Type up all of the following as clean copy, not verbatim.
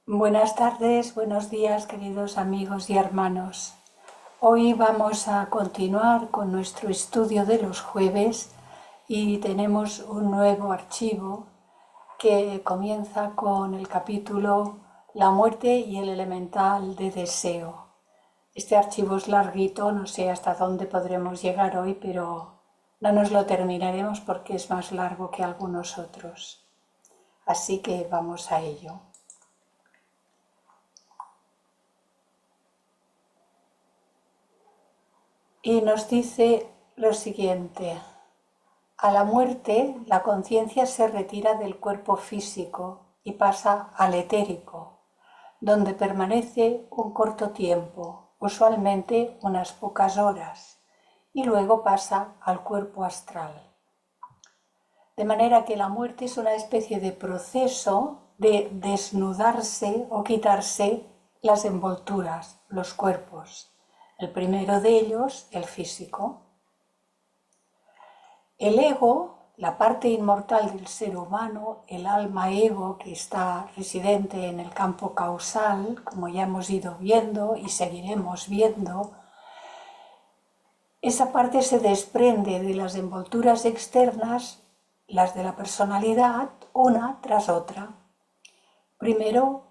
Buenas tardes, buenos días, queridos amigos y hermanos. Hoy vamos a continuar con nuestro estudio de los jueves y tenemos un nuevo archivo que comienza con el capítulo La muerte y el elemental de deseo. Este archivo es larguito, no sé hasta dónde podremos llegar hoy, pero no nos lo terminaremos porque es más largo que algunos otros. Así que vamos a ello. Y nos dice lo siguiente: a la muerte la conciencia se retira del cuerpo físico y pasa al etérico, donde permanece un corto tiempo, usualmente unas pocas horas, y luego pasa al cuerpo astral. De manera que la muerte es una especie de proceso de desnudarse o quitarse las envolturas, los cuerpos. El primero de ellos, el físico. El ego, la parte inmortal del ser humano, el alma ego que está residente en el campo causal, como ya hemos ido viendo y seguiremos viendo, esa parte se desprende de las envolturas externas, las de la personalidad, una tras otra. Primero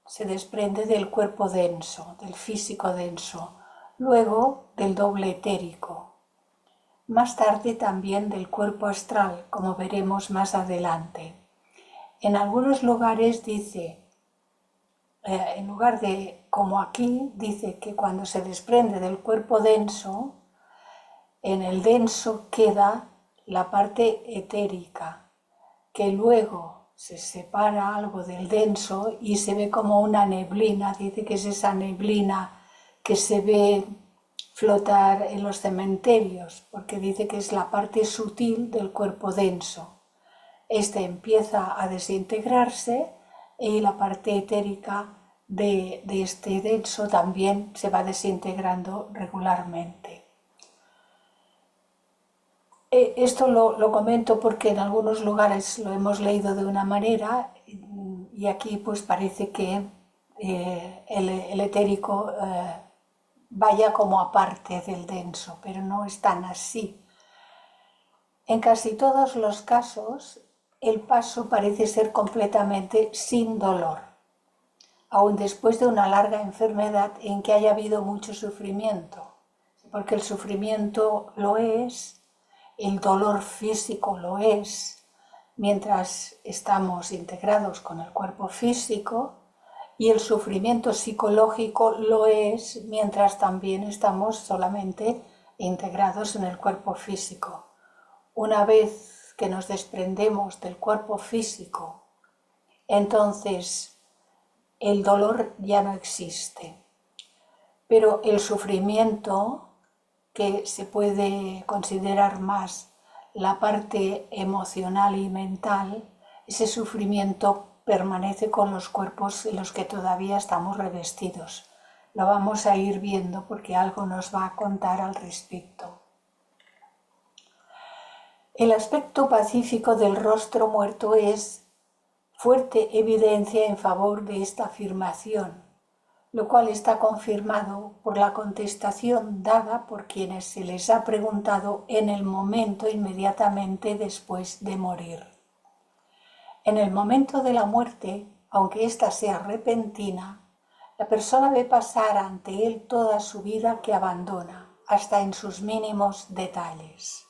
se desprende del cuerpo denso, del físico denso, luego del doble etérico. Más tarde también del cuerpo astral, como veremos más adelante. En algunos lugares dice, en lugar de como aquí, dice que cuando se desprende del cuerpo denso, en el denso queda la parte etérica, que luego se separa algo del denso y se ve como una neblina. Dice que es esa neblina que se ve flotar en los cementerios, porque dice que es la parte sutil del cuerpo denso. Este empieza a desintegrarse y la parte etérica de este denso también se va desintegrando regularmente. Esto lo comento porque en algunos lugares lo hemos leído de una manera y aquí pues parece que el etérico vaya como aparte del denso, pero no es tan así. En casi todos los casos, el paso parece ser completamente sin dolor, aun después de una larga enfermedad en que haya habido mucho sufrimiento, porque el sufrimiento lo es, el dolor físico lo es, mientras estamos integrados con el cuerpo físico, y el sufrimiento psicológico lo es mientras también estamos solamente integrados en el cuerpo físico. Una vez que nos desprendemos del cuerpo físico, entonces el dolor ya no existe. Pero el sufrimiento, que se puede considerar más la parte emocional y mental, ese sufrimiento permanece con los cuerpos en los que todavía estamos revestidos. Lo vamos a ir viendo porque algo nos va a contar al respecto. El aspecto pacífico del rostro muerto es fuerte evidencia en favor de esta afirmación, lo cual está confirmado por la contestación dada por quienes se les ha preguntado en el momento inmediatamente después de morir. En el momento de la muerte, aunque ésta sea repentina, la persona ve pasar ante él toda su vida que abandona, hasta en sus mínimos detalles.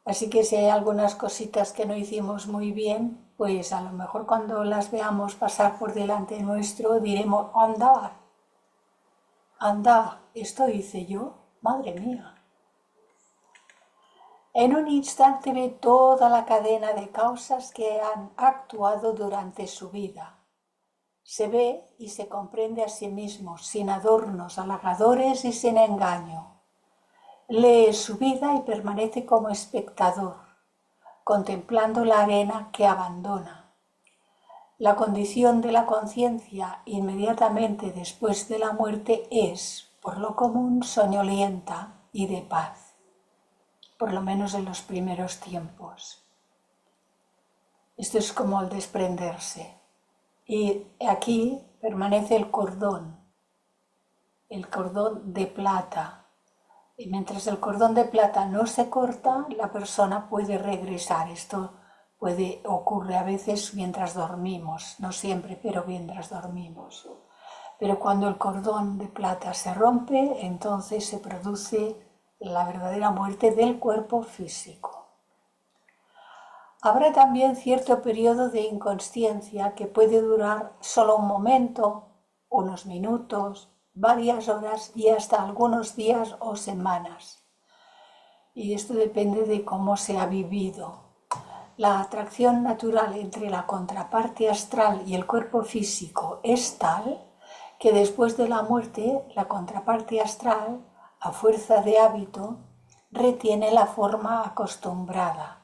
Así que si hay algunas cositas que no hicimos muy bien, pues a lo mejor cuando las veamos pasar por delante nuestro diremos, anda, esto hice yo, madre mía. En un instante ve toda la cadena de causas que han actuado durante su vida. Se ve y se comprende a sí mismo, sin adornos halagadores y sin engaño. Lee su vida y permanece como espectador, contemplando la arena que abandona. La condición de la conciencia inmediatamente después de la muerte es, por lo común, soñolienta y de paz, por lo menos en los primeros tiempos. Esto es como el desprenderse. Y aquí permanece el cordón de plata. Y mientras el cordón de plata no se corta, la persona puede regresar. Esto ocurre a veces mientras dormimos, no siempre, pero mientras dormimos. Pero cuando el cordón de plata se rompe, entonces se produce la verdadera muerte del cuerpo físico. Habrá también cierto periodo de inconsciencia que puede durar solo un momento, unos minutos, varias horas y hasta algunos días o semanas. Y esto depende de cómo se ha vivido. La atracción natural entre la contraparte astral y el cuerpo físico es tal que después de la muerte la contraparte astral, a fuerza de hábito, retiene la forma acostumbrada.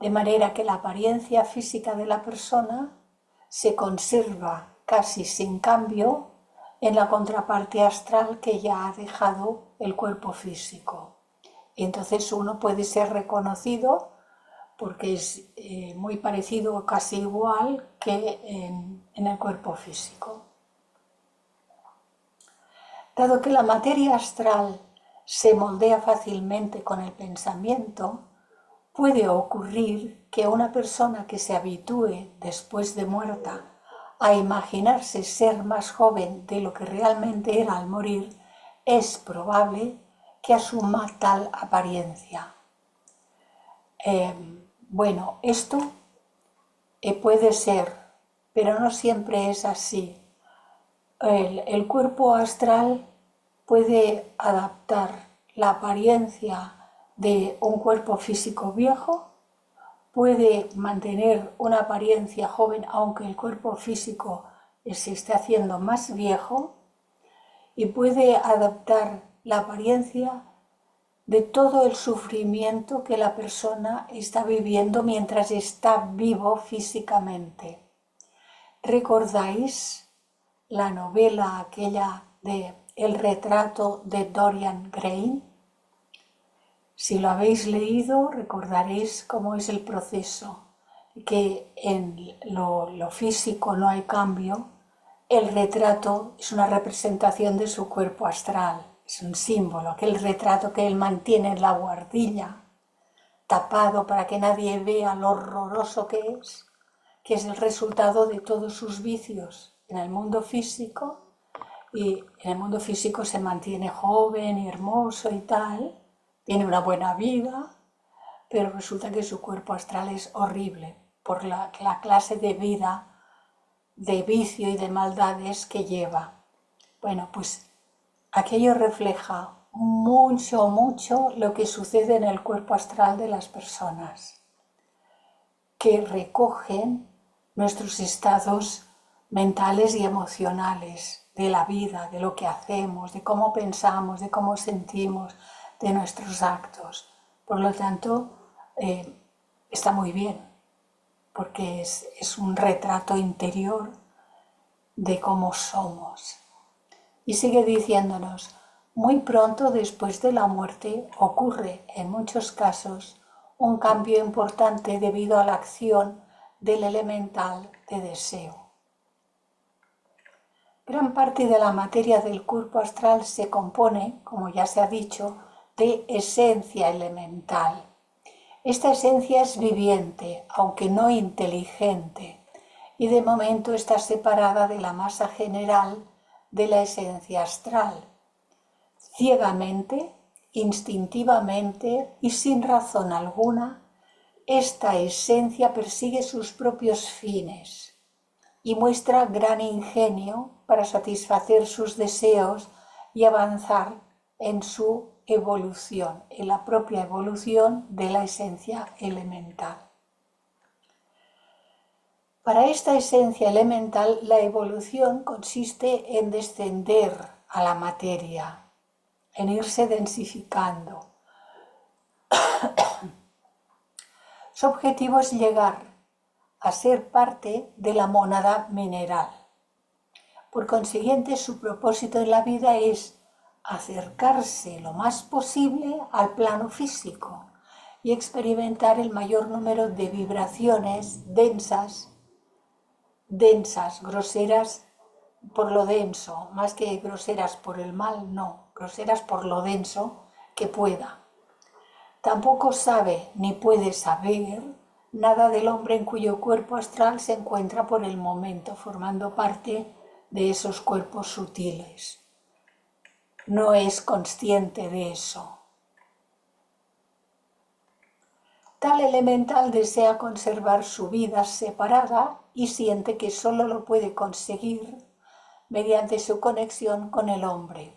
De manera que la apariencia física de la persona se conserva casi sin cambio en la contraparte astral que ya ha dejado el cuerpo físico. Y entonces uno puede ser reconocido porque es muy parecido o casi igual que en el cuerpo físico. Dado que la materia astral se moldea fácilmente con el pensamiento, puede ocurrir que una persona que se habitúe después de muerta a imaginarse ser más joven de lo que realmente era al morir, es probable que asuma tal apariencia. Bueno, esto puede ser, pero no siempre es así. El cuerpo astral puede adaptar la apariencia de un cuerpo físico viejo, puede mantener una apariencia joven aunque el cuerpo físico se esté haciendo más viejo, y puede adaptar la apariencia de todo el sufrimiento que la persona está viviendo mientras está vivo físicamente. ¿Recordáis la novela aquella de El retrato de Dorian Gray? Si lo habéis leído, recordaréis cómo es el proceso, que en lo físico no hay cambio. El retrato es una representación de su cuerpo astral, es un símbolo, aquel retrato que él mantiene en la buhardilla, tapado para que nadie vea lo horroroso que es el resultado de todos sus vicios en el mundo físico, y en el mundo físico se mantiene joven y hermoso y tal, tiene una buena vida, pero resulta que su cuerpo astral es horrible por la clase de vida, de vicio y de maldades que lleva. Bueno, pues aquello refleja mucho lo que sucede en el cuerpo astral de las personas, que recogen nuestros estados mentales y emocionales de la vida, de lo que hacemos, de cómo pensamos, de cómo sentimos, de nuestros actos. Por lo tanto, está muy bien, porque es un retrato interior de cómo somos. Y sigue diciéndonos, muy pronto después de la muerte ocurre en muchos casos un cambio importante debido a la acción del elemental de deseo. Gran parte de la materia del cuerpo astral se compone, como ya se ha dicho, de esencia elemental. Esta esencia es viviente, aunque no inteligente, y de momento está separada de la masa general de la esencia astral. Ciegamente, instintivamente y sin razón alguna, esta esencia persigue sus propios fines y muestra gran ingenio para satisfacer sus deseos y avanzar en su evolución, en la propia evolución de la esencia elemental. Para esta esencia elemental, la evolución consiste en descender a la materia, en irse densificando. Su objetivo es llegar a ser parte de la mónada mineral. Por consiguiente, su propósito en la vida es acercarse lo más posible al plano físico y experimentar el mayor número de vibraciones densas densas, groseras por lo denso, más que groseras por el mal, no, groseras por lo denso que pueda. Tampoco sabe ni puede saber nada del hombre en cuyo cuerpo astral se encuentra por el momento, formando parte de esos cuerpos sutiles. No es consciente de eso. Tal elemental desea conservar su vida separada y siente que solo lo puede conseguir mediante su conexión con el hombre.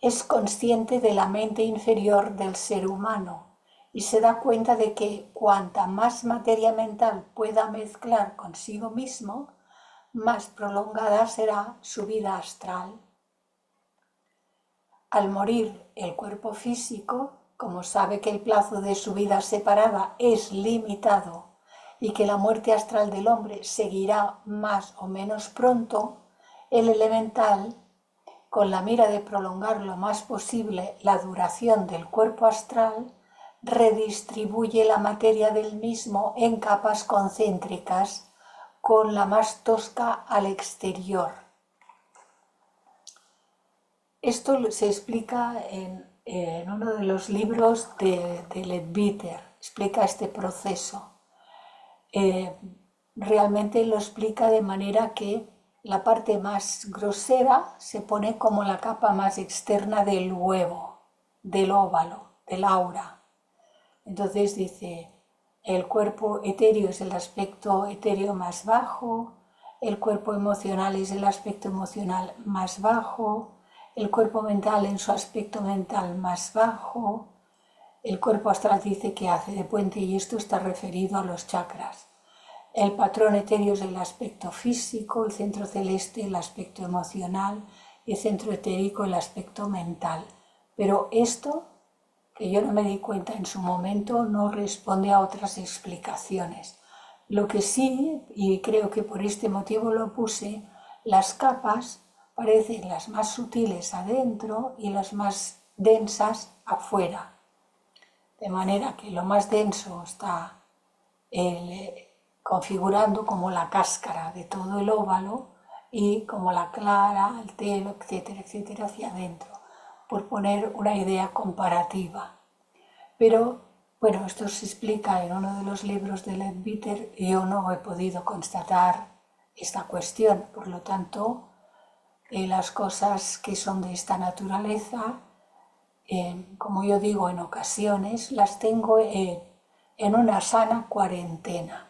Es consciente de la mente inferior del ser humano y se da cuenta de que cuanta más materia mental pueda mezclar consigo mismo, más prolongada será su vida astral. Al morir el cuerpo físico, como sabe que el plazo de su vida separada es limitado y que la muerte astral del hombre seguirá más o menos pronto, el elemental, con la mira de prolongar lo más posible la duración del cuerpo astral, redistribuye la materia del mismo en capas concéntricas, con la más tosca al exterior. Esto se explica en uno de los libros de Leadbeater, explica este proceso. Realmente lo explica de manera que la parte más grosera se pone como la capa más externa del huevo, del óvalo, del aura. Entonces dice, el cuerpo etéreo es el aspecto etéreo más bajo, el cuerpo emocional es el aspecto emocional más bajo, el cuerpo mental en su aspecto mental más bajo, el cuerpo astral dice que hace de puente y esto está referido a los chakras. El patrón etéreo es el aspecto físico, el centro celeste el aspecto emocional y el centro etérico el aspecto mental. Pero esto, que yo no me di cuenta en su momento, no responde a otras explicaciones. Lo que sí, y creo que por este motivo lo puse, las capas parecen las más sutiles adentro y las más densas afuera. De manera que lo más denso está configurando como la cáscara de todo el óvalo y como la clara, el telo, etcétera, etcétera, hacia adentro, por poner una idea comparativa. Pero, bueno, esto se explica en uno de los libros de Leadbeater y yo no he podido constatar esta cuestión, por lo tanto, las cosas que son de esta naturaleza, como yo digo en ocasiones, las tengo en una sana cuarentena.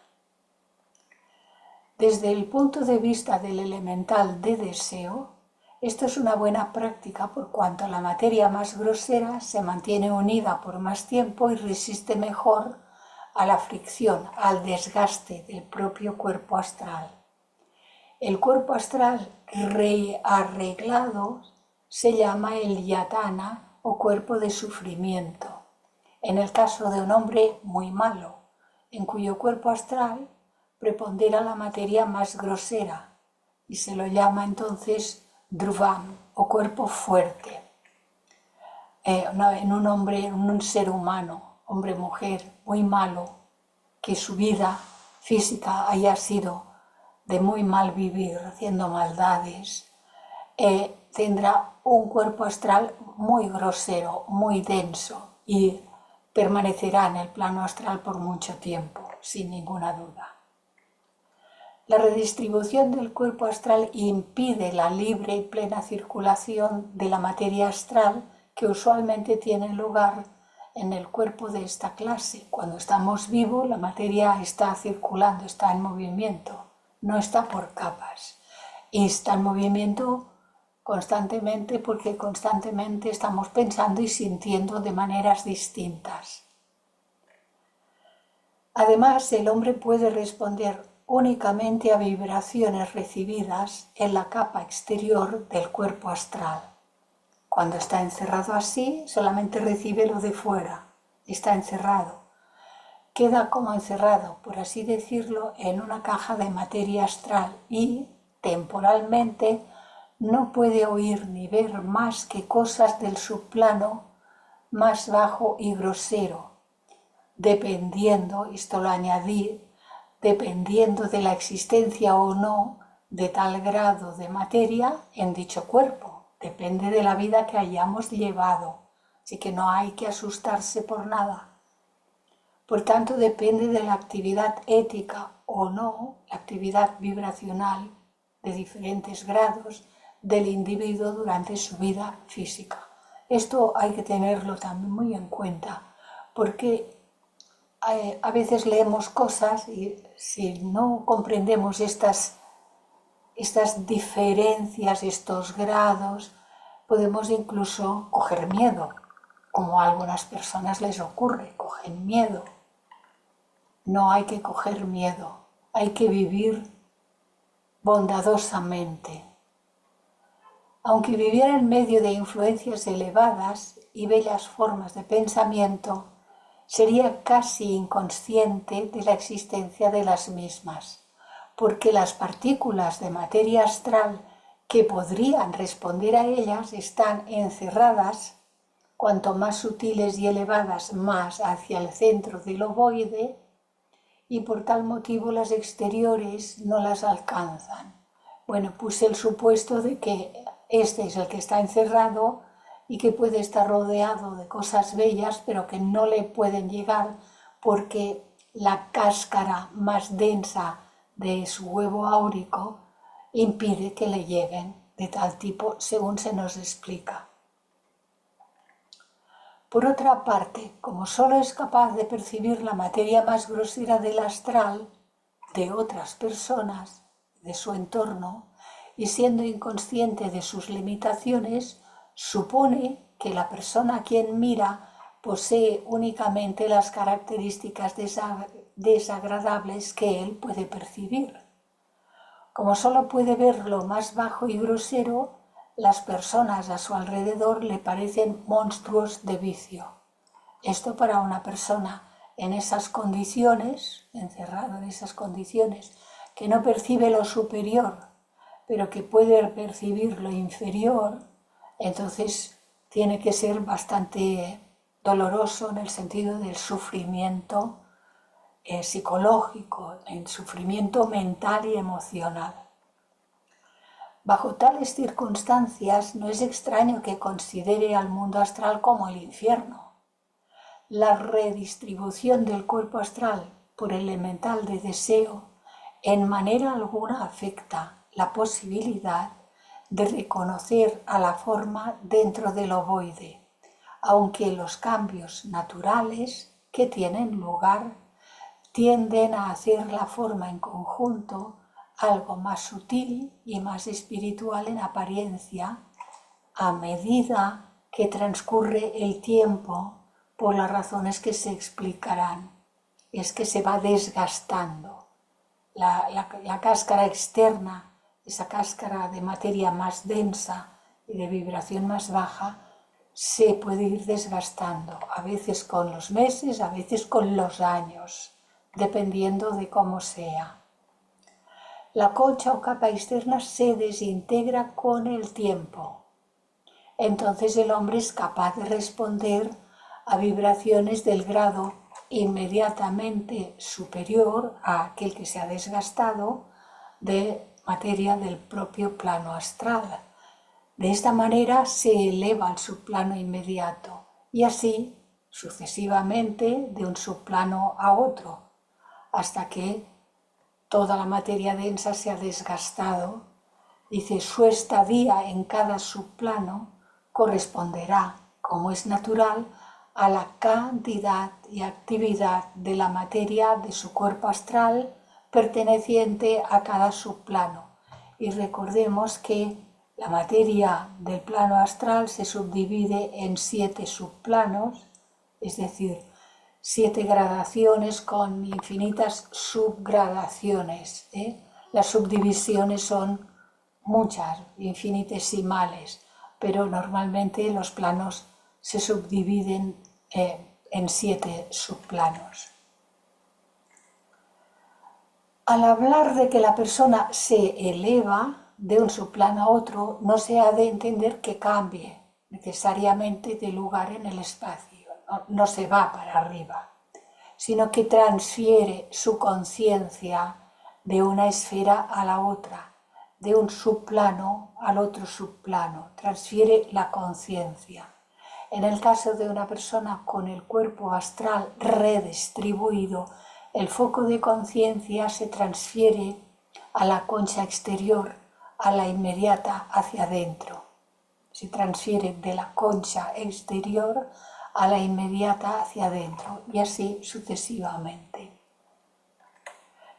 Desde el punto de vista del elemental de deseo, esto es una buena práctica por cuanto la materia más grosera se mantiene unida por más tiempo y resiste mejor a la fricción, al desgaste del propio cuerpo astral. El cuerpo astral rearreglado se llama el yatana o cuerpo de sufrimiento. En el caso de un hombre muy malo, en cuyo cuerpo astral prepondera la materia más grosera y se lo llama entonces dhruvam o cuerpo fuerte. En un hombre, en un ser humano, hombre-mujer, muy malo, que su vida física haya sido de muy mal vivir, haciendo maldades, tendrá un cuerpo astral muy grosero, muy denso y permanecerá en el plano astral por mucho tiempo, sin ninguna duda. La redistribución del cuerpo astral impide la libre y plena circulación de la materia astral que usualmente tiene lugar en el cuerpo de esta clase. Cuando estamos vivos, la materia está circulando, está en movimiento, no está por capas. Y está en movimiento constantemente porque constantemente estamos pensando y sintiendo de maneras distintas. Además, el hombre puede responder únicamente a vibraciones recibidas en la capa exterior del cuerpo astral. Cuando está encerrado así, solamente recibe lo de fuera, está encerrado. Queda como encerrado, por así decirlo, en una caja de materia astral y, temporalmente, no puede oír ni ver más que cosas del subplano más bajo y grosero, dependiendo, esto lo añadí, dependiendo de la existencia o no de tal grado de materia en dicho cuerpo. Depende de la vida que hayamos llevado. Así que no hay que asustarse por nada. Por tanto, depende de la actividad ética o no, la actividad vibracional de diferentes grados del individuo durante su vida física. Esto hay que tenerlo también muy en cuenta, porque a veces leemos cosas y si no comprendemos estas diferencias, estos grados, podemos incluso coger miedo, como a algunas personas les ocurre, cogen miedo. No hay que coger miedo, hay que vivir bondadosamente. Aunque viviera en medio de influencias elevadas y bellas formas de pensamiento, sería casi inconsciente de la existencia de las mismas, porque las partículas de materia astral que podrían responder a ellas están encerradas, cuanto más sutiles y elevadas, más hacia el centro del ovoide, y por tal motivo las exteriores no las alcanzan. Bueno, puse el supuesto de que este es el que está encerrado y que puede estar rodeado de cosas bellas, pero que no le pueden llegar porque la cáscara más densa de su huevo áurico impide que le lleguen de tal tipo, según se nos explica. Por otra parte, como solo es capaz de percibir la materia más grosera del astral, de otras personas, de su entorno, y siendo inconsciente de sus limitaciones, supone que la persona a quien mira posee únicamente las características desagradables que él puede percibir. Como solo puede ver lo más bajo y grosero, las personas a su alrededor le parecen monstruos de vicio. Esto para una persona en esas condiciones, encerrado en esas condiciones, que no percibe lo superior, pero que puede percibir lo inferior, entonces tiene que ser bastante doloroso en el sentido del sufrimiento psicológico, el sufrimiento mental y emocional. Bajo tales circunstancias no es extraño que considere al mundo astral como el infierno. La redistribución del cuerpo astral por el elemental de deseo en manera alguna afecta la posibilidad de reconocer a la forma dentro del ovoide, aunque los cambios naturales que tienen lugar tienden a hacer la forma en conjunto algo más sutil y más espiritual en apariencia a medida que transcurre el tiempo por las razones que se explicarán. Es que se va desgastando. La cáscara externa, esa cáscara de materia más densa y de vibración más baja, se puede ir desgastando, a veces con los meses, a veces con los años, dependiendo de cómo sea. La concha o capa externa se desintegra con el tiempo. Entonces el hombre es capaz de responder a vibraciones del grado inmediatamente superior a aquel que se ha desgastado de materia del propio plano astral. De esta manera se eleva al subplano inmediato y así sucesivamente de un subplano a otro, hasta que toda la materia densa se ha desgastado. Dice, su estadía en cada subplano corresponderá, como es natural, a la cantidad y actividad de la materia de su cuerpo astral perteneciente a cada subplano. Y recordemos que la materia del plano astral se subdivide en 7 subplanos, es decir, 7 gradaciones con infinitas subgradaciones. Las subdivisiones son muchas, infinitesimales, pero normalmente los planos se subdividen en 7 subplanos. Al hablar de que la persona se eleva de un subplano a otro, no se ha de entender que cambie necesariamente de lugar en el espacio, no se va para arriba, sino que transfiere su conciencia de una esfera a la otra, de un subplano al otro subplano, transfiere la conciencia. En el caso de una persona con el cuerpo astral redistribuido, el foco de conciencia se transfiere a la concha exterior, a la inmediata hacia adentro. Se transfiere de la concha exterior a la inmediata hacia adentro y así sucesivamente.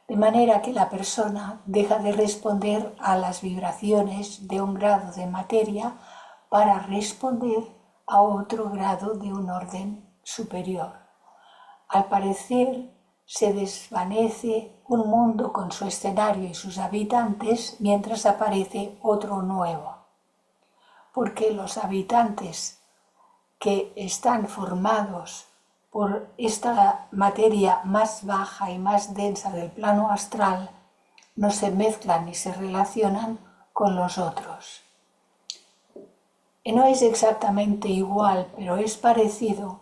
De manera que la persona deja de responder a las vibraciones de un grado de materia para responder a otro grado de un orden superior. Al parecer, se desvanece un mundo con su escenario y sus habitantes mientras aparece otro nuevo, porque los habitantes que están formados por esta materia más baja y más densa del plano astral no se mezclan ni se relacionan con los otros. Y no es exactamente igual, pero es parecido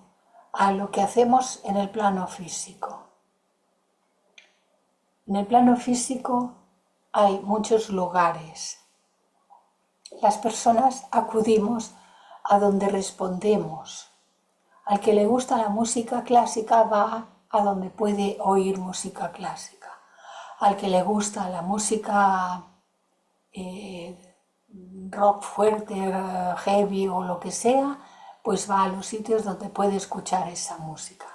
a lo que hacemos en el plano físico. En el plano físico hay muchos lugares. Las personas acudimos a donde respondemos. Al que le gusta la música clásica va a donde puede oír música clásica. Al que le gusta la música rock fuerte, heavy o lo que sea, pues va a los sitios donde puede escuchar esa música.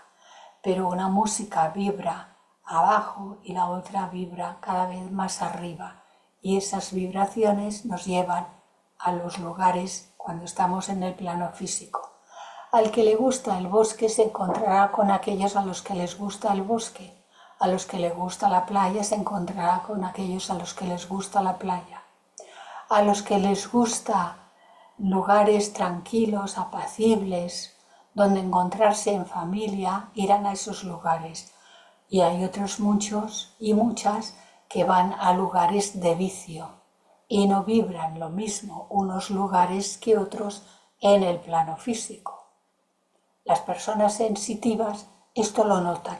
Pero una música vibra abajo y la otra vibra cada vez más arriba. Y esas vibraciones nos llevan a los lugares cuando estamos en el plano físico. Al que le gusta el bosque se encontrará con aquellos a los que les gusta el bosque. A los que les gusta la playa se encontrará con aquellos a los que les gusta la playa. A los que les gusta lugares tranquilos, apacibles, donde encontrarse en familia, irán a esos lugares. Y hay otros muchos y muchas que van a lugares de vicio y no vibran lo mismo unos lugares que otros en el plano físico. Las personas sensitivas esto lo notan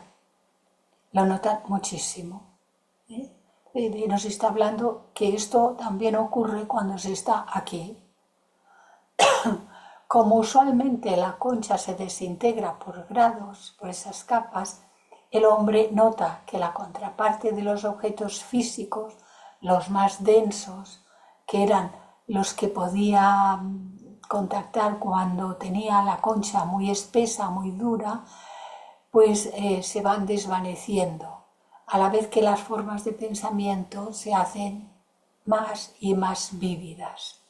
muchísimo. Y nos está hablando que esto también ocurre cuando se está aquí. Como usualmente la concha se desintegra por grados, por esas capas, el hombre nota que la contraparte de los objetos físicos, los más densos, que eran los que podía contactar cuando tenía la concha muy espesa, muy dura, pues se van desvaneciendo, a la vez que las formas de pensamiento se hacen más y más vívidas.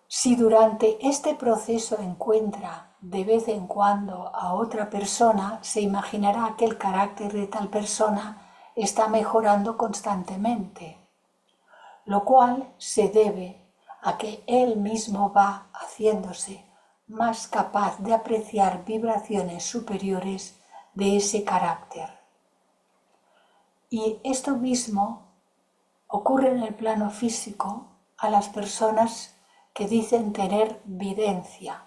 Si durante este proceso encuentra de vez en cuando a otra persona, se imaginará que el carácter de tal persona está mejorando constantemente, lo cual se debe a que él mismo va haciéndose más capaz de apreciar vibraciones superiores de ese carácter. Y esto mismo ocurre en el plano físico a las personas que dicen tener videncia.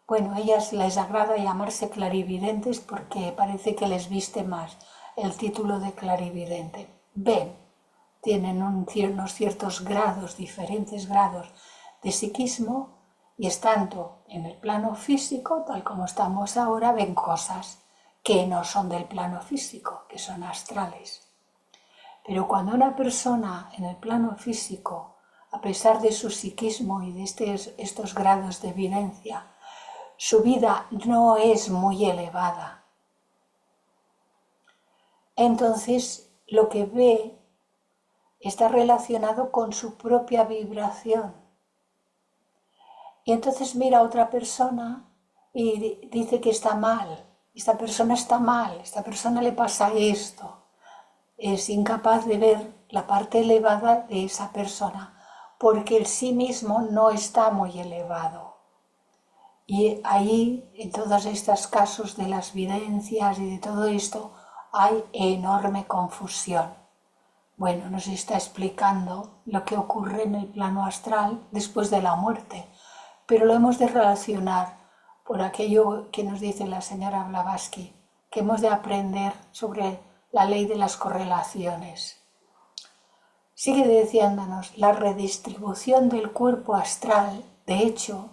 Bueno, a ellas les agrada llamarse clarividentes porque parece que les viste más el título de clarividente. Ven, tienen unos ciertos grados, diferentes grados de psiquismo y estando en el plano físico, tal como estamos ahora, ven cosas que no son del plano físico, que son astrales. Pero cuando una persona en el plano físico, a pesar de su psiquismo y de estos grados de evidencia, su vida no es muy elevada, entonces lo que ve está relacionado con su propia vibración. Y entonces mira a otra persona y dice que está mal, esta persona está mal, esta persona le pasa esto. Es incapaz de ver la parte elevada de esa persona porque el sí mismo no está muy elevado. Y ahí, en todos estos casos de las videncias y de todo esto, hay enorme confusión. Bueno, nos está explicando lo que ocurre en el plano astral después de la muerte, pero lo hemos de relacionar por aquello que nos dice la señora Blavatsky, que hemos de aprender sobre la ley de las correlaciones. Sigue diciéndonos, la redistribución del cuerpo astral, de hecho,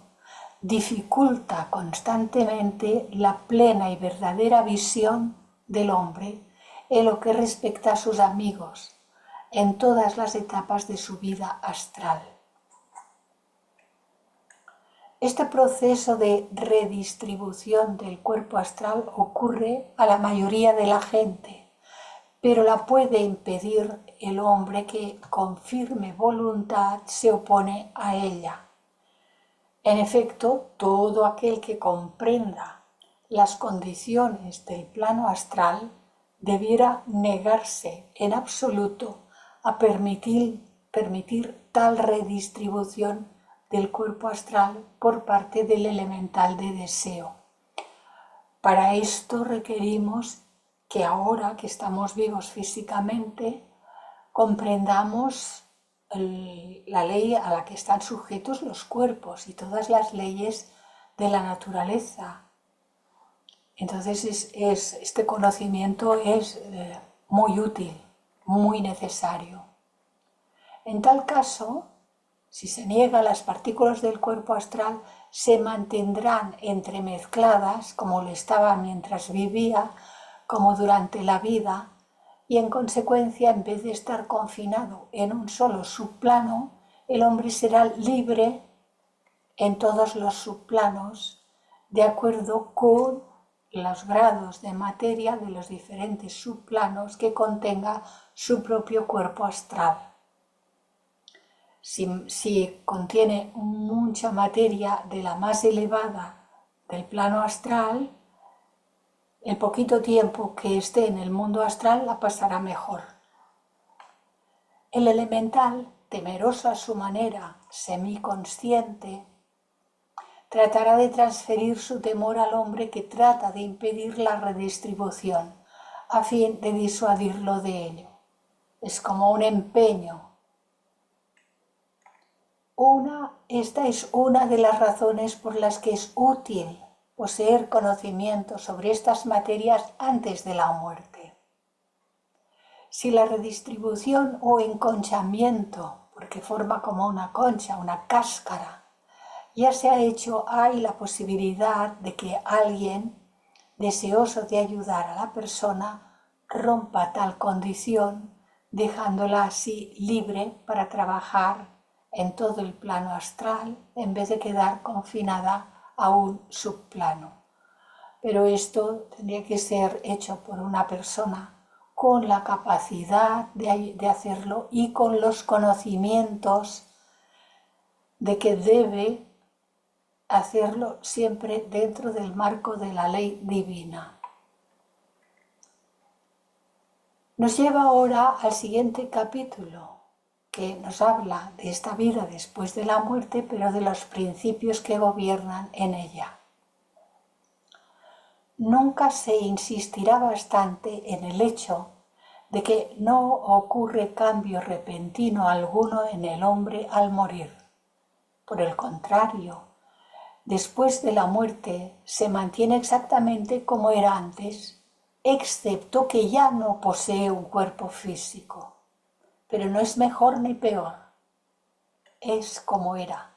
dificulta constantemente la plena y verdadera visión del hombre en lo que respecta a sus amigos, en todas las etapas de su vida astral. Este proceso de redistribución del cuerpo astral ocurre a la mayoría de la gente, pero la puede impedir el hombre que con firme voluntad se opone a ella. En efecto, todo aquel que comprenda las condiciones del plano astral debiera negarse en absoluto a permitir tal redistribución del cuerpo astral por parte del elemental de deseo. Para esto requerimos que ahora que estamos vivos físicamente comprendamos la ley a la que están sujetos los cuerpos y todas las leyes de la naturaleza. Entonces este conocimiento es muy útil, muy necesario. En tal caso, si se niega, las partículas del cuerpo astral se mantendrán entremezcladas como lo estaban mientras vivía, como durante la vida, y en consecuencia, en vez de estar confinado en un solo subplano, el hombre será libre en todos los subplanos, de acuerdo con los grados de materia de los diferentes subplanos que contenga su propio cuerpo astral. Si contiene mucha materia de la más elevada del plano astral, el poquito tiempo que esté en el mundo astral la pasará mejor. El elemental, temeroso a su manera, semiconsciente, tratará de transferir su temor al hombre que trata de impedir la redistribución, a fin de disuadirlo de ello. Es como un empeño. Esta es una de las razones por las que es útil poseer conocimiento sobre estas materias antes de la muerte. Si la redistribución o enconchamiento, porque forma como una concha, una cáscara, ya se ha hecho, hay la posibilidad de que alguien, deseoso de ayudar a la persona, rompa tal condición, dejándola así libre para trabajar en todo el plano astral, en vez de quedar confinada a un subplano. Pero esto tendría que ser hecho por una persona con la capacidad de hacerlo y con los conocimientos de que debe hacerlo siempre dentro del marco de la ley divina. Nos lleva ahora al siguiente capítulo, que nos habla de esta vida después de la muerte, pero de los principios que gobiernan en ella. Nunca se insistirá bastante en el hecho de que no ocurre cambio repentino alguno en el hombre al morir. Por el contrario, después de la muerte se mantiene exactamente como era antes, excepto que ya no posee un cuerpo físico. Pero no es mejor ni peor, es como era.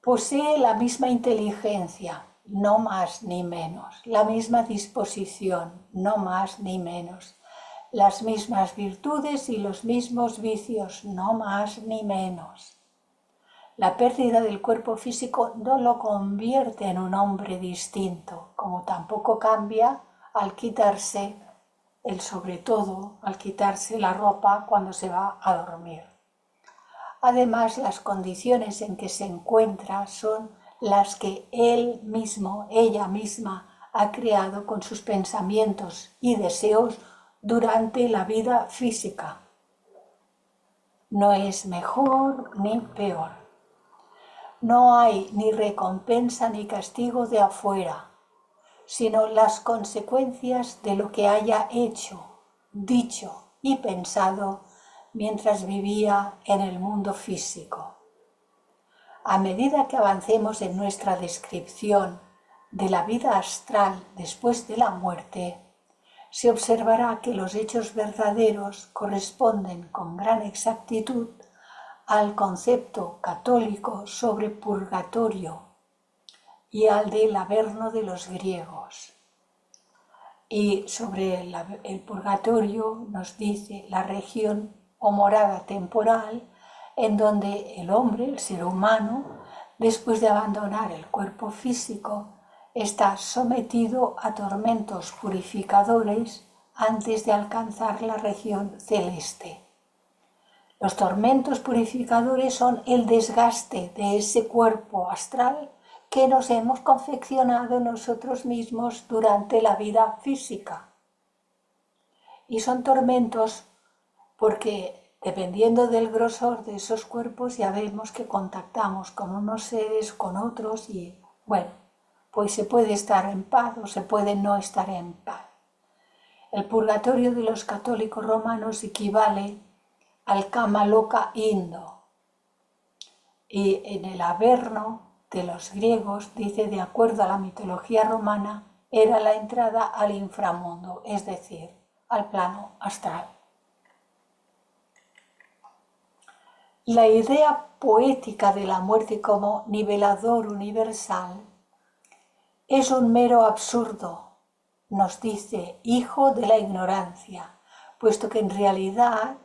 Posee la misma inteligencia, no más ni menos, la misma disposición, no más ni menos, las mismas virtudes y los mismos vicios, no más ni menos. La pérdida del cuerpo físico no lo convierte en un hombre distinto, como tampoco cambia al quitarse sobre todo al quitarse la ropa cuando se va a dormir. Además, las condiciones en que se encuentra son las que él mismo, ella misma, ha creado con sus pensamientos y deseos durante la vida física. No es mejor ni peor. No hay ni recompensa ni castigo de afuera, sino las consecuencias de lo que haya hecho, dicho y pensado mientras vivía en el mundo físico. A medida que avancemos en nuestra descripción de la vida astral después de la muerte, se observará que los hechos verdaderos corresponden con gran exactitud al concepto católico sobre purgatorio y al del Averno de los griegos. Y sobre el purgatorio nos dice la región o morada temporal en donde el hombre, el ser humano, después de abandonar el cuerpo físico, está sometido a tormentos purificadores antes de alcanzar la región celeste. Los tormentos purificadores son el desgaste de ese cuerpo astral que nos hemos confeccionado nosotros mismos durante la vida física. Y son tormentos porque dependiendo del grosor de esos cuerpos ya vemos que contactamos con unos seres, con otros y bueno, pues se puede estar en paz o se puede no estar en paz. El purgatorio de los católicos romanos equivale al Kama Loka indo y en el Averno de los griegos, dice, de acuerdo a la mitología romana, era la entrada al inframundo, es decir, al plano astral. La idea poética de la muerte como nivelador universal es un mero absurdo, nos dice, hijo de la ignorancia, puesto que en realidad,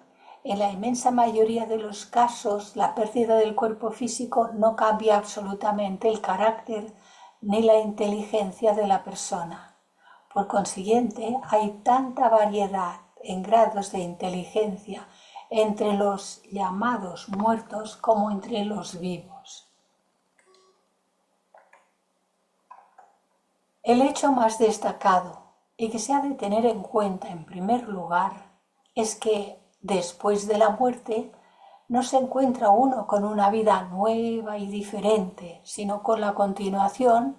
en la inmensa mayoría de los casos, la pérdida del cuerpo físico no cambia absolutamente el carácter ni la inteligencia de la persona. Por consiguiente, hay tanta variedad en grados de inteligencia entre los llamados muertos como entre los vivos. El hecho más destacado y que se ha de tener en cuenta en primer lugar es que después de la muerte no se encuentra uno con una vida nueva y diferente, sino con la continuación,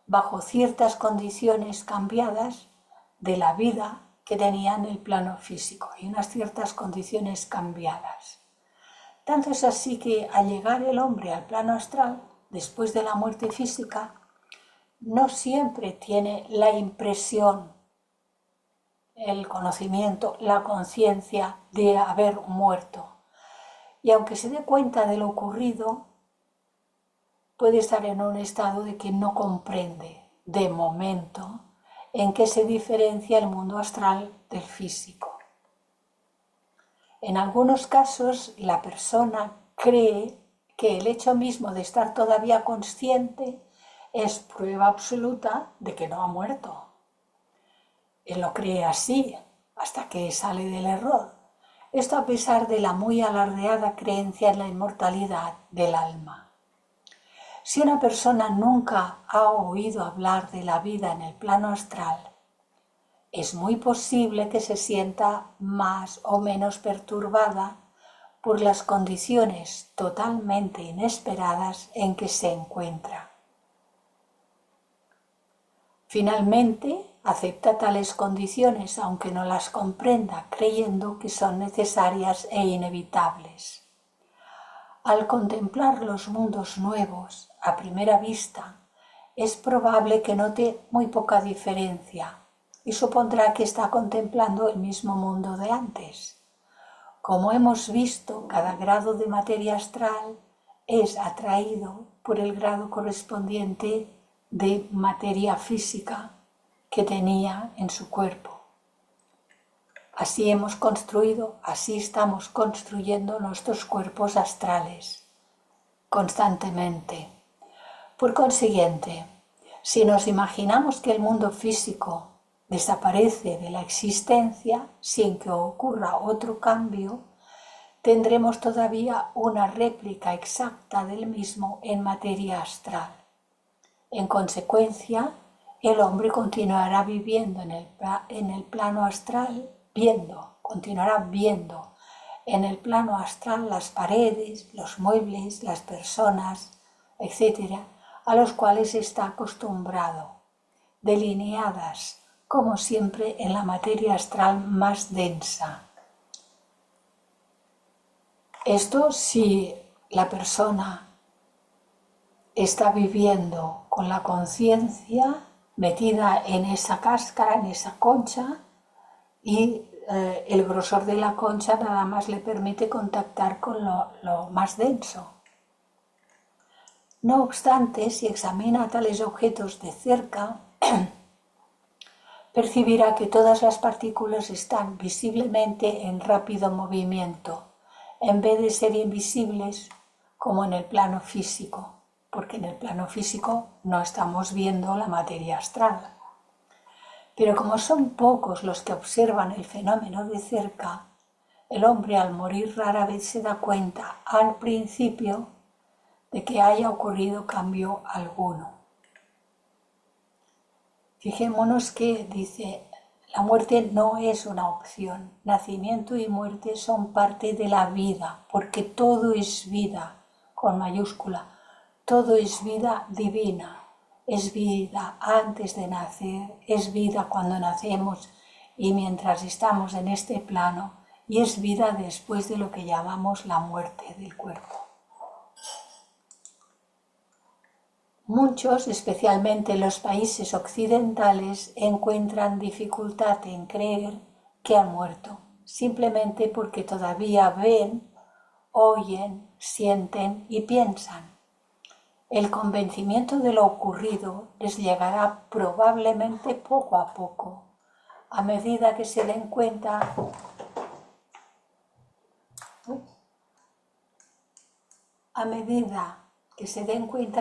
bajo ciertas condiciones cambiadas, de la vida que tenía en el plano físico. Hay unas ciertas condiciones cambiadas. Tanto es así que al llegar el hombre al plano astral, después de la muerte física, no siempre tiene la impresión, el conocimiento, la conciencia de haber muerto. Y aunque se dé cuenta de lo ocurrido, puede estar en un estado de que no comprende, de momento, en qué se diferencia el mundo astral del físico. En algunos casos, la persona cree que el hecho mismo de estar todavía consciente es prueba absoluta de que no ha muerto. Él lo cree así, hasta que sale del error. Esto a pesar de la muy alardeada creencia en la inmortalidad del alma. Si una persona nunca ha oído hablar de la vida en el plano astral, es muy posible que se sienta más o menos perturbada por las condiciones totalmente inesperadas en que se encuentra. Finalmente, acepta tales condiciones aunque no las comprenda, creyendo que son necesarias e inevitables. Al contemplar los mundos nuevos, a primera vista, es probable que note muy poca diferencia y supondrá que está contemplando el mismo mundo de antes. Como hemos visto, cada grado de materia astral es atraído por el grado correspondiente de materia física que tenía en su cuerpo. Así hemos construido, así estamos construyendo nuestros cuerpos astrales constantemente. Por consiguiente, si nos imaginamos que el mundo físico desaparece de la existencia sin que ocurra otro cambio, tendremos todavía una réplica exacta del mismo en materia astral. En consecuencia, el hombre continuará viviendo en el plano astral, continuará viendo en el plano astral las paredes, los muebles, las personas, etc., a los cuales está acostumbrado, delineadas, como siempre, en la materia astral más densa. Esto si la persona está viviendo con la conciencia metida en esa cáscara, en esa concha, y el grosor de la concha nada más le permite contactar con lo más denso. No obstante, si examina tales objetos de cerca, percibirá que todas las partículas están visiblemente en rápido movimiento, en vez de ser invisibles como en el plano físico, porque en el plano físico no estamos viendo la materia astral. Pero como son pocos los que observan el fenómeno de cerca, el hombre al morir rara vez se da cuenta al principio de que haya ocurrido cambio alguno. Fijémonos que dice, la muerte no es una opción, nacimiento y muerte son parte de la vida, porque todo es vida, con mayúscula, todo es vida divina, es vida antes de nacer, es vida cuando nacemos y mientras estamos en este plano, y es vida después de lo que llamamos la muerte del cuerpo. Muchos, especialmente en los países occidentales, encuentran dificultad en creer que han muerto, simplemente porque todavía ven, oyen, sienten y piensan. El convencimiento de lo ocurrido les llegará probablemente poco a poco, a medida que se den cuenta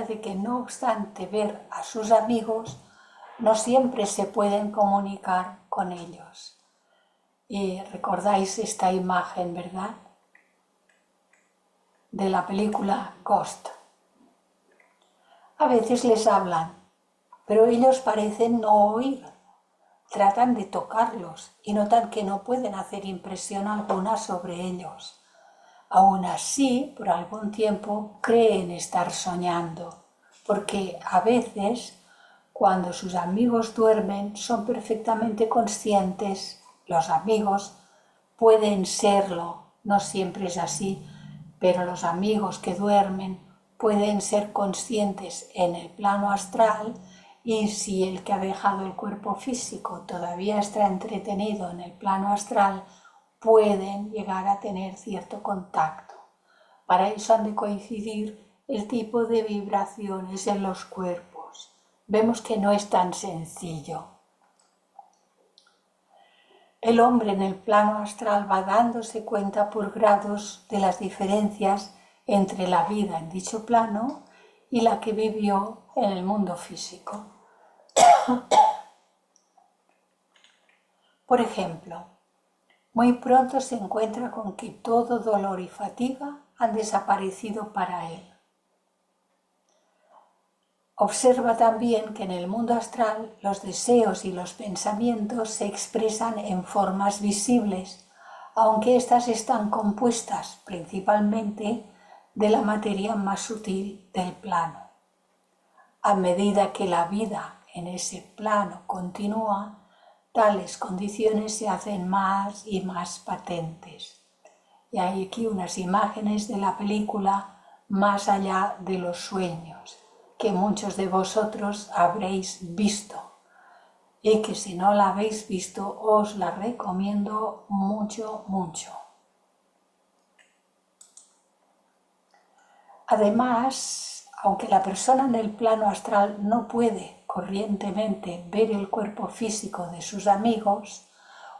de que no obstante ver a sus amigos, no siempre se pueden comunicar con ellos. Y recordáis esta imagen, ¿verdad? De la película Ghost. A veces les hablan, pero ellos parecen no oír. Tratan de tocarlos y notan que no pueden hacer impresión alguna sobre ellos. Aún así, por algún tiempo, creen estar soñando, porque a veces, cuando sus amigos duermen, son perfectamente conscientes. Los amigos pueden serlo, no siempre es así, pero los amigos que duermen pueden ser conscientes en el plano astral, y si el que ha dejado el cuerpo físico todavía está entretenido en el plano astral, pueden llegar a tener cierto contacto. Para eso han de coincidir el tipo de vibraciones en los cuerpos. Vemos que no es tan sencillo. El hombre en el plano astral va dándose cuenta por grados de las diferencias entre la vida en dicho plano y la que vivió en el mundo físico. Por ejemplo, muy pronto se encuentra con que todo dolor y fatiga han desaparecido para él. Observa también que en el mundo astral los deseos y los pensamientos se expresan en formas visibles, aunque éstas están compuestas principalmente de la materia más sutil del plano. A medida que la vida en ese plano continúa, tales condiciones se hacen más y más patentes. Y hay aquí unas imágenes de la película Más allá de los sueños, que muchos de vosotros habréis visto, y que si no la habéis visto os la recomiendo mucho, mucho. Además, aunque la persona en el plano astral no puede corrientemente ver el cuerpo físico de sus amigos,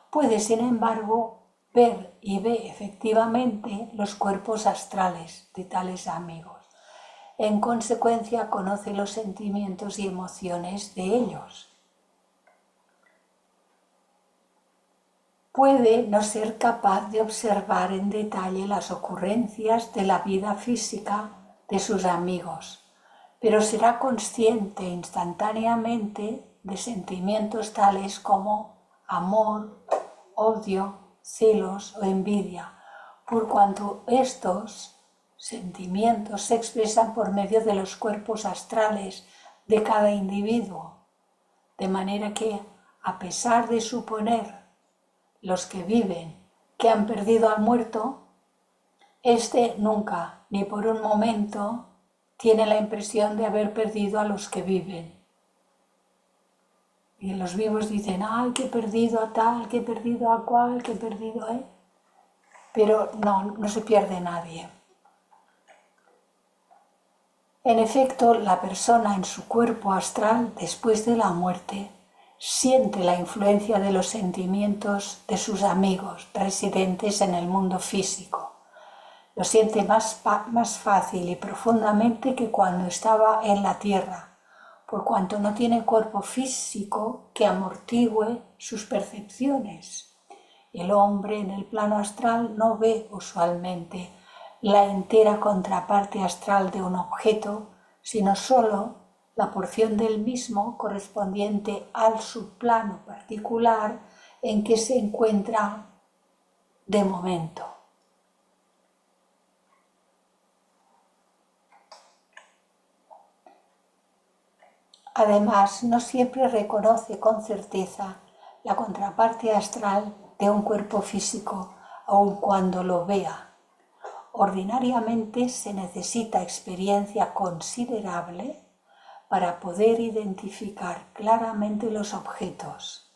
puede sin embargo ver y ve efectivamente los cuerpos astrales de tales amigos. En consecuencia, conoce los sentimientos y emociones de ellos. Puede no ser capaz de observar en detalle las ocurrencias de la vida física de sus amigos, pero será consciente instantáneamente de sentimientos tales como amor, odio, celos o envidia, por cuanto estos sentimientos se expresan por medio de los cuerpos astrales de cada individuo, de manera que, a pesar de suponer los que viven que han perdido al muerto, éste nunca, ni por un momento, tiene la impresión de haber perdido a los que viven. Y los vivos dicen, ay, que he perdido a tal, que he perdido a cual, que he perdido a... Pero no se pierde nadie. En efecto, la persona en su cuerpo astral, después de la muerte, siente la influencia de los sentimientos de sus amigos residentes en el mundo físico. Lo siente más fácil y profundamente que cuando estaba en la tierra, por cuanto no tiene cuerpo físico que amortigüe sus percepciones. El hombre en el plano astral no ve usualmente la entera contraparte astral de un objeto, sino solo la porción del mismo correspondiente al subplano particular en que se encuentra de momento. Además, no siempre reconoce con certeza la contraparte astral de un cuerpo físico, aun cuando lo vea. Ordinariamente se necesita experiencia considerable para poder identificar claramente los objetos.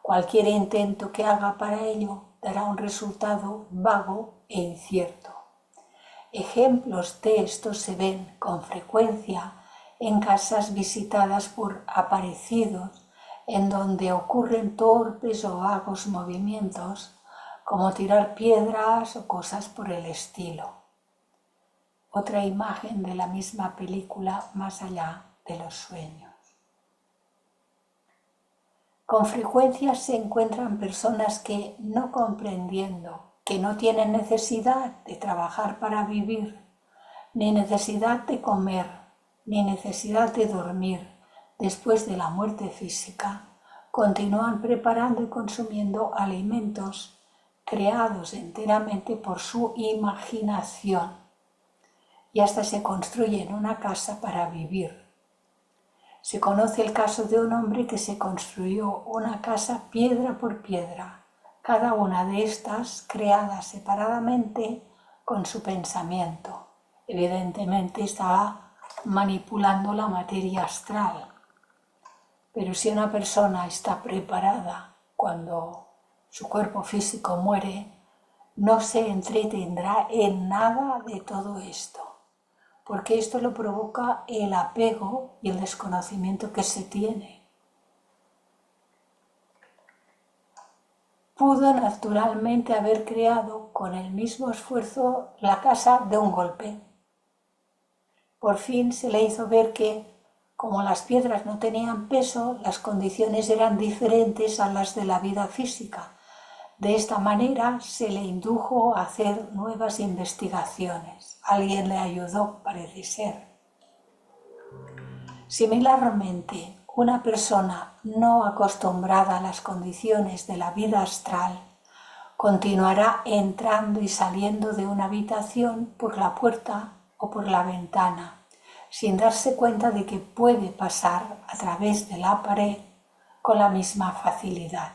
Cualquier intento que haga para ello dará un resultado vago e incierto. Ejemplos de esto se ven con frecuencia en casas visitadas por aparecidos, en donde ocurren torpes o vagos movimientos, como tirar piedras o cosas por el estilo. Otra imagen de la misma película más allá de los sueños. Con frecuencia se encuentran personas que, no comprendiendo que no tienen necesidad de trabajar para vivir, ni necesidad de comer, ni necesidad de dormir después de la muerte física, continúan preparando y consumiendo alimentos creados enteramente por su imaginación y hasta se construyen una casa para vivir. Se conoce el caso de un hombre que se construyó una casa piedra por piedra, cada una de estas creada separadamente con su pensamiento. Evidentemente estaba manipulando la materia astral. Pero si una persona está preparada cuando su cuerpo físico muere, no se entretendrá en nada de todo esto, porque esto lo provoca el apego y el desconocimiento que se tiene. Pudo naturalmente haber creado con el mismo esfuerzo la casa de un golpe. Por fin se le hizo ver que, como las piedras no tenían peso, las condiciones eran diferentes a las de la vida física. De esta manera se le indujo a hacer nuevas investigaciones. Alguien le ayudó, parece ser. Similarmente, una persona no acostumbrada a las condiciones de la vida astral continuará entrando y saliendo de una habitación por la puerta o por la ventana, sin darse cuenta de que puede pasar a través de la pared con la misma facilidad.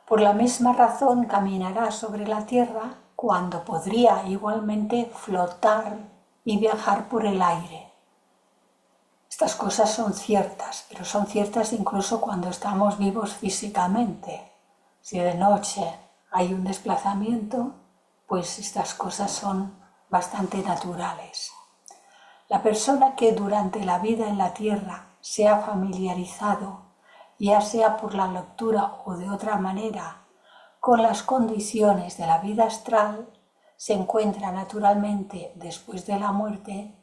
Por la misma razón caminará sobre la tierra cuando podría igualmente flotar y viajar por el aire. Estas cosas son ciertas, pero son ciertas incluso cuando estamos vivos físicamente. Si de noche hay un desplazamiento, pues estas cosas son bastante naturales. La persona que durante la vida en la tierra se ha familiarizado, ya sea por la lectura o de otra manera, con las condiciones de la vida astral, se encuentra naturalmente después de la muerte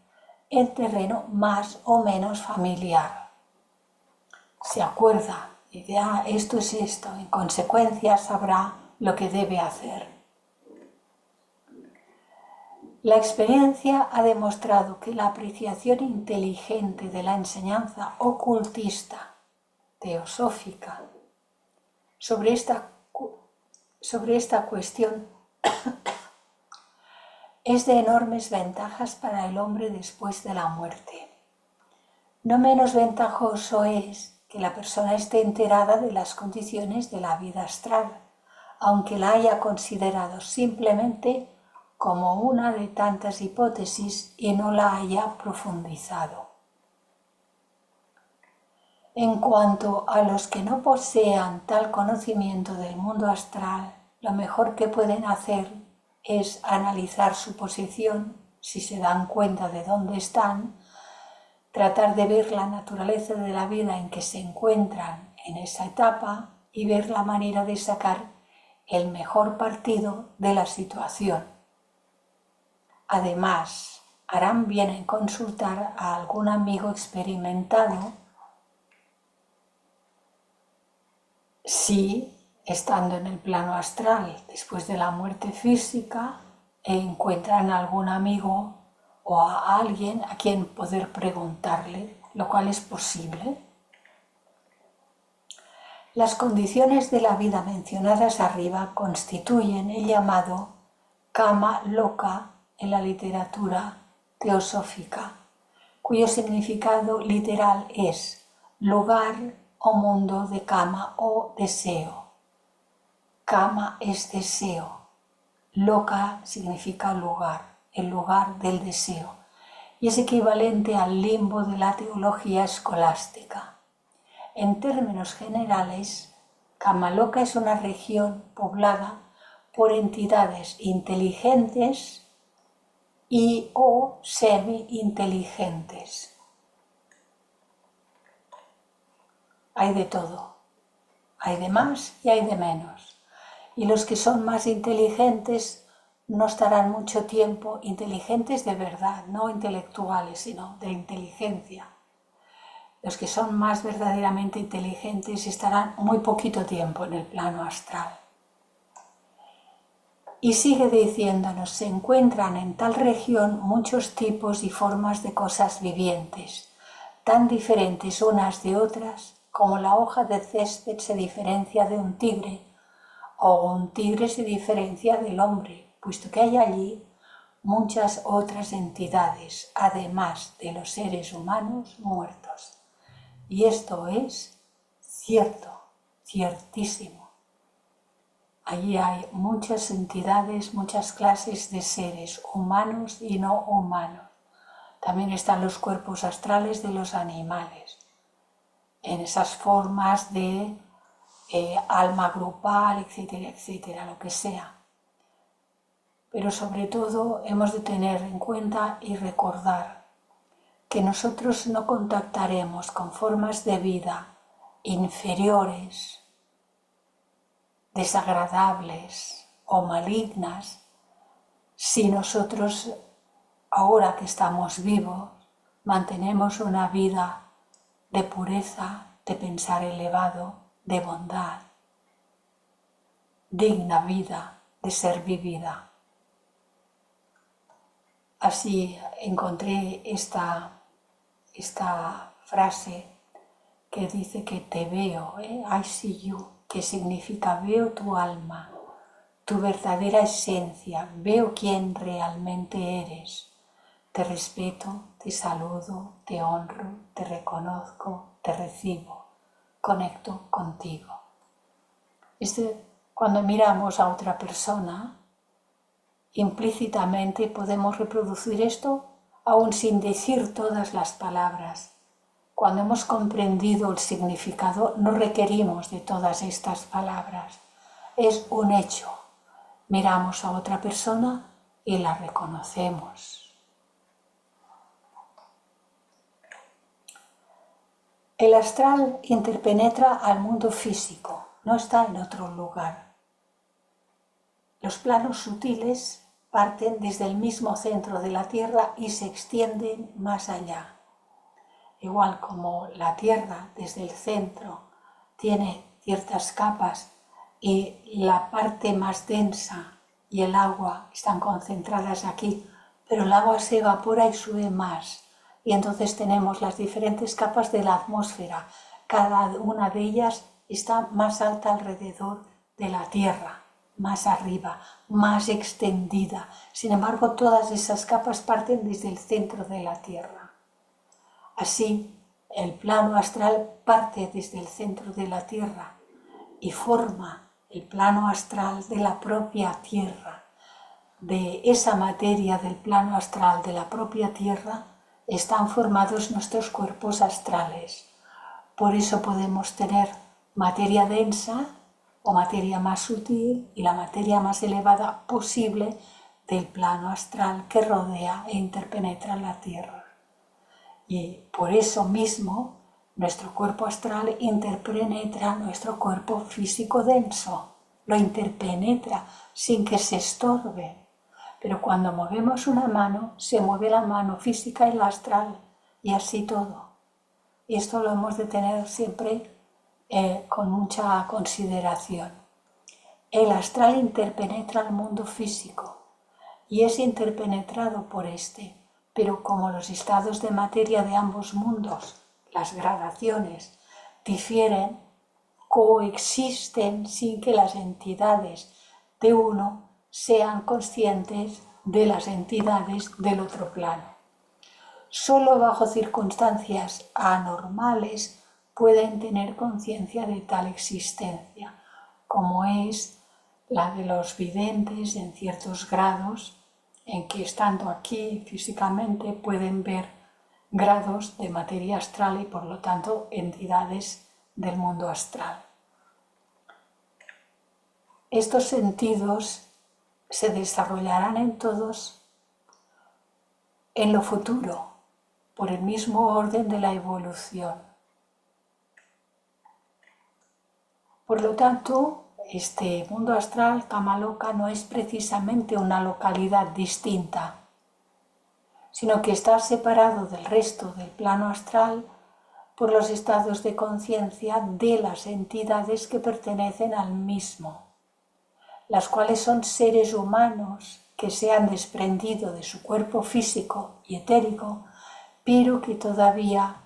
en terreno más o menos familiar. Se acuerda y dice, esto es esto, en consecuencia sabrá lo que debe hacer. La experiencia ha demostrado que la apreciación inteligente de la enseñanza ocultista, teosófica, sobre esta cuestión es de enormes ventajas para el hombre después de la muerte. No menos ventajoso es que la persona esté enterada de las condiciones de la vida astral, aunque la haya considerado simplemente como una de tantas hipótesis y no la haya profundizado. En cuanto a los que no posean tal conocimiento del mundo astral, lo mejor que pueden hacer es analizar su posición, si se dan cuenta de dónde están, tratar de ver la naturaleza de la vida en que se encuentran en esa etapa y ver la manera de sacar el mejor partido de la situación. Además, harán bien en consultar a algún amigo experimentado si, estando en el plano astral después de la muerte física, encuentran a algún amigo o a alguien a quien poder preguntarle, lo cual es posible. Las condiciones de la vida mencionadas arriba constituyen el llamado kama loka en la literatura teosófica, cuyo significado literal es lugar o mundo de kama o deseo. Kama es deseo, loka significa lugar, el lugar del deseo, y es equivalente al limbo de la teología escolástica. En términos generales, Kamaloka es una región poblada por entidades inteligentes y o semi-inteligentes. Hay de todo, hay de más y hay de menos. Y los que son más inteligentes no estarán mucho tiempo, inteligentes de verdad, no intelectuales, sino de inteligencia. Los que son más verdaderamente inteligentes estarán muy poquito tiempo en el plano astral. Y sigue diciéndonos, se encuentran en tal región muchos tipos y formas de cosas vivientes, tan diferentes unas de otras como la hoja de césped se diferencia de un tigre, o un tigre se diferencia del hombre, puesto que hay allí muchas otras entidades, además de los seres humanos muertos. Y esto es cierto, ciertísimo. Allí hay muchas entidades, muchas clases de seres humanos y no humanos. También están los cuerpos astrales de los animales, en esas formas de alma grupal, etcétera, etcétera, lo que sea. Pero sobre todo hemos de tener en cuenta y recordar que nosotros no contactaremos con formas de vida inferiores, desagradables o malignas si nosotros, ahora que estamos vivos, mantenemos una vida de pureza, de pensar elevado, de bondad, digna vida de ser vivida. Así encontré esta frase que dice que te veo, I see you, que significa veo tu alma, tu verdadera esencia, veo quién realmente eres. Te respeto, te saludo, te honro, te reconozco, te recibo, conecto contigo. Cuando miramos a otra persona, implícitamente podemos reproducir esto aún sin decir todas las palabras. Cuando hemos comprendido el significado, no requerimos de todas estas palabras. Es un hecho. Miramos a otra persona y la reconocemos. El astral interpenetra al mundo físico, no está en otro lugar. Los planos sutiles parten desde el mismo centro de la Tierra y se extienden más allá. Igual como la Tierra desde el centro tiene ciertas capas y la parte más densa y el agua están concentradas aquí, pero el agua se evapora y sube más. Y entonces tenemos las diferentes capas de la atmósfera. Cada una de ellas está más alta alrededor de la Tierra, más arriba, más extendida. Sin embargo, todas esas capas parten desde el centro de la Tierra. Así, el plano astral parte desde el centro de la Tierra y forma el plano astral de la propia Tierra. de esa materia del plano astral de la propia Tierra están formados nuestros cuerpos astrales. Por eso podemos tener materia densa o materia más sutil y la materia más elevada posible del plano astral que rodea e interpenetra la Tierra. Y por eso mismo nuestro cuerpo astral interpenetra nuestro cuerpo físico denso, lo interpenetra sin que se estorbe. Pero cuando movemos una mano, se mueve la mano física y la astral, y así todo. Y esto lo hemos de tener siempre con mucha consideración. El astral interpenetra el mundo físico y es interpenetrado por este, pero como los estados de materia de ambos mundos, las gradaciones, difieren, coexisten sin que las entidades de uno sean conscientes de las entidades del otro plano. Solo bajo circunstancias anormales pueden tener conciencia de tal existencia, como es la de los videntes en ciertos grados, en que estando aquí físicamente pueden ver grados de materia astral y por lo tanto entidades del mundo astral. Estos sentidos se desarrollarán en todos en lo futuro, por el mismo orden de la evolución. Por lo tanto, este mundo astral, Kamaloka, no es precisamente una localidad distinta, sino que está separado del resto del plano astral por los estados de conciencia de las entidades que pertenecen al mismo, las cuales son seres humanos que se han desprendido de su cuerpo físico y etérico, pero que todavía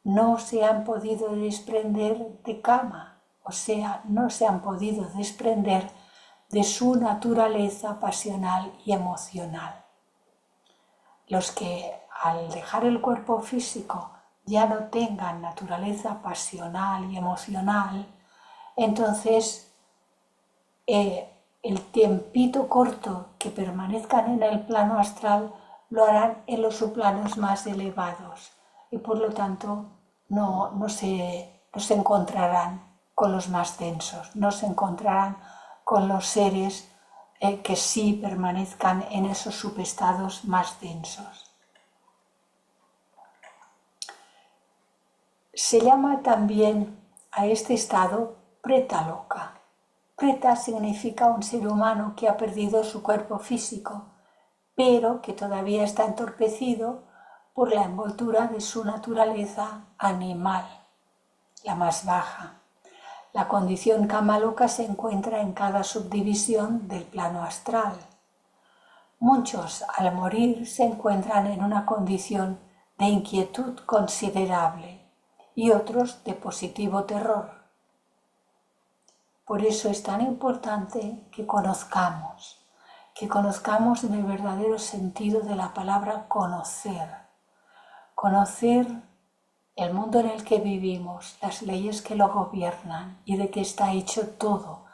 no se han podido desprender de Kama, o sea, no se han podido desprender de su naturaleza pasional y emocional. Los que al dejar el cuerpo físico ya no tengan naturaleza pasional y emocional, entonces el tiempito corto que permanezcan en el plano astral lo harán en los subplanos más elevados y por lo tanto no se encontrarán con los más densos, no se encontrarán con los seres que sí permanezcan en esos subestados más densos. Se llama también a este estado Pretaloka. Preta significa un ser humano que ha perdido su cuerpo físico, pero que todavía está entorpecido por la envoltura de su naturaleza animal, la más baja. La condición Kamaloka se encuentra en cada subdivisión del plano astral. Muchos al morir se encuentran en una condición de inquietud considerable y otros de positivo terror. Por eso es tan importante que conozcamos en el verdadero sentido de la palabra conocer. Conocer el mundo en el que vivimos, las leyes que lo gobiernan y de qué está hecho todo,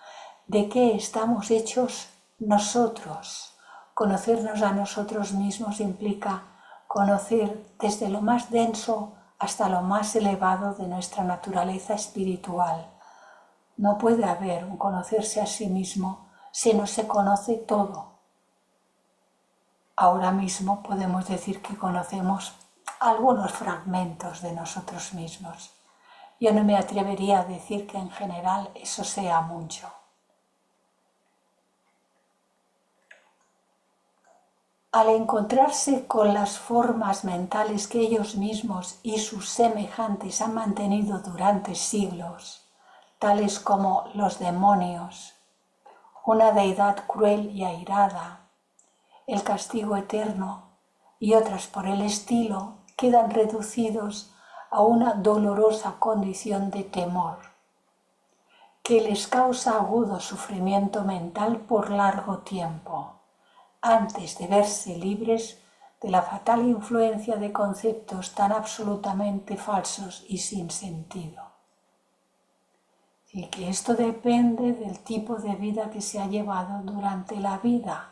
de qué estamos hechos nosotros. Conocernos a nosotros mismos implica conocer desde lo más denso hasta lo más elevado de nuestra naturaleza espiritual. No puede haber un conocerse a sí mismo si no se conoce todo. Ahora mismo podemos decir que conocemos algunos fragmentos de nosotros mismos. Yo no me atrevería a decir que en general eso sea mucho. Al encontrarse con las formas mentales que ellos mismos y sus semejantes han mantenido durante siglos, tales como los demonios, una deidad cruel y airada, el castigo eterno y otras por el estilo, quedan reducidos a una dolorosa condición de temor, que les causa agudo sufrimiento mental por largo tiempo, antes de verse libres de la fatal influencia de conceptos tan absolutamente falsos y sin sentido. Y que esto depende del tipo de vida que se ha llevado durante la vida.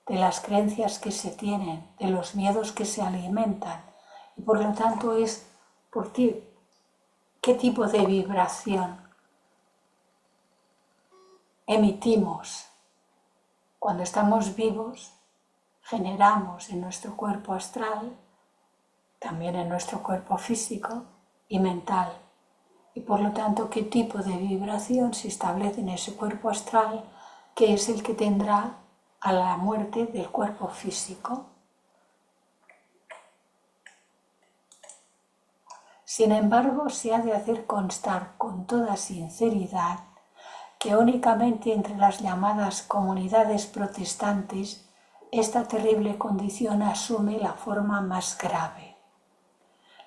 de las creencias que se tienen, de los miedos que se alimentan, y por lo tanto es por qué tipo de vibración emitimos. Cuando estamos vivos, generamos en nuestro cuerpo astral, también en nuestro cuerpo físico y mental. Y por lo tanto, qué tipo de vibración se establece en ese cuerpo astral, que es el que tendrá a la muerte del cuerpo físico. Sin embargo, se ha de hacer constar con toda sinceridad que únicamente entre las llamadas comunidades protestantes esta terrible condición asume la forma más grave.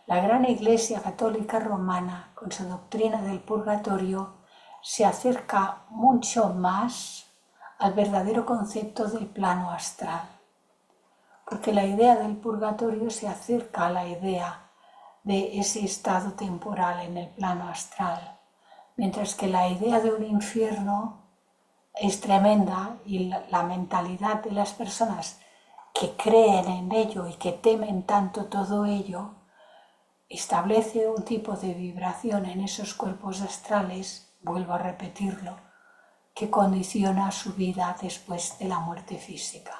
La gran Iglesia Católica Romana, con su doctrina del purgatorio, se acerca mucho más al verdadero concepto del plano astral, porque la idea del purgatorio se acerca a la idea de ese estado temporal en el plano astral, mientras que la idea de un infierno es tremenda y la mentalidad de las personas que creen en ello y que temen tanto todo ello establece un tipo de vibración en esos cuerpos astrales, vuelvo a repetirlo, que condiciona su vida después de la muerte física.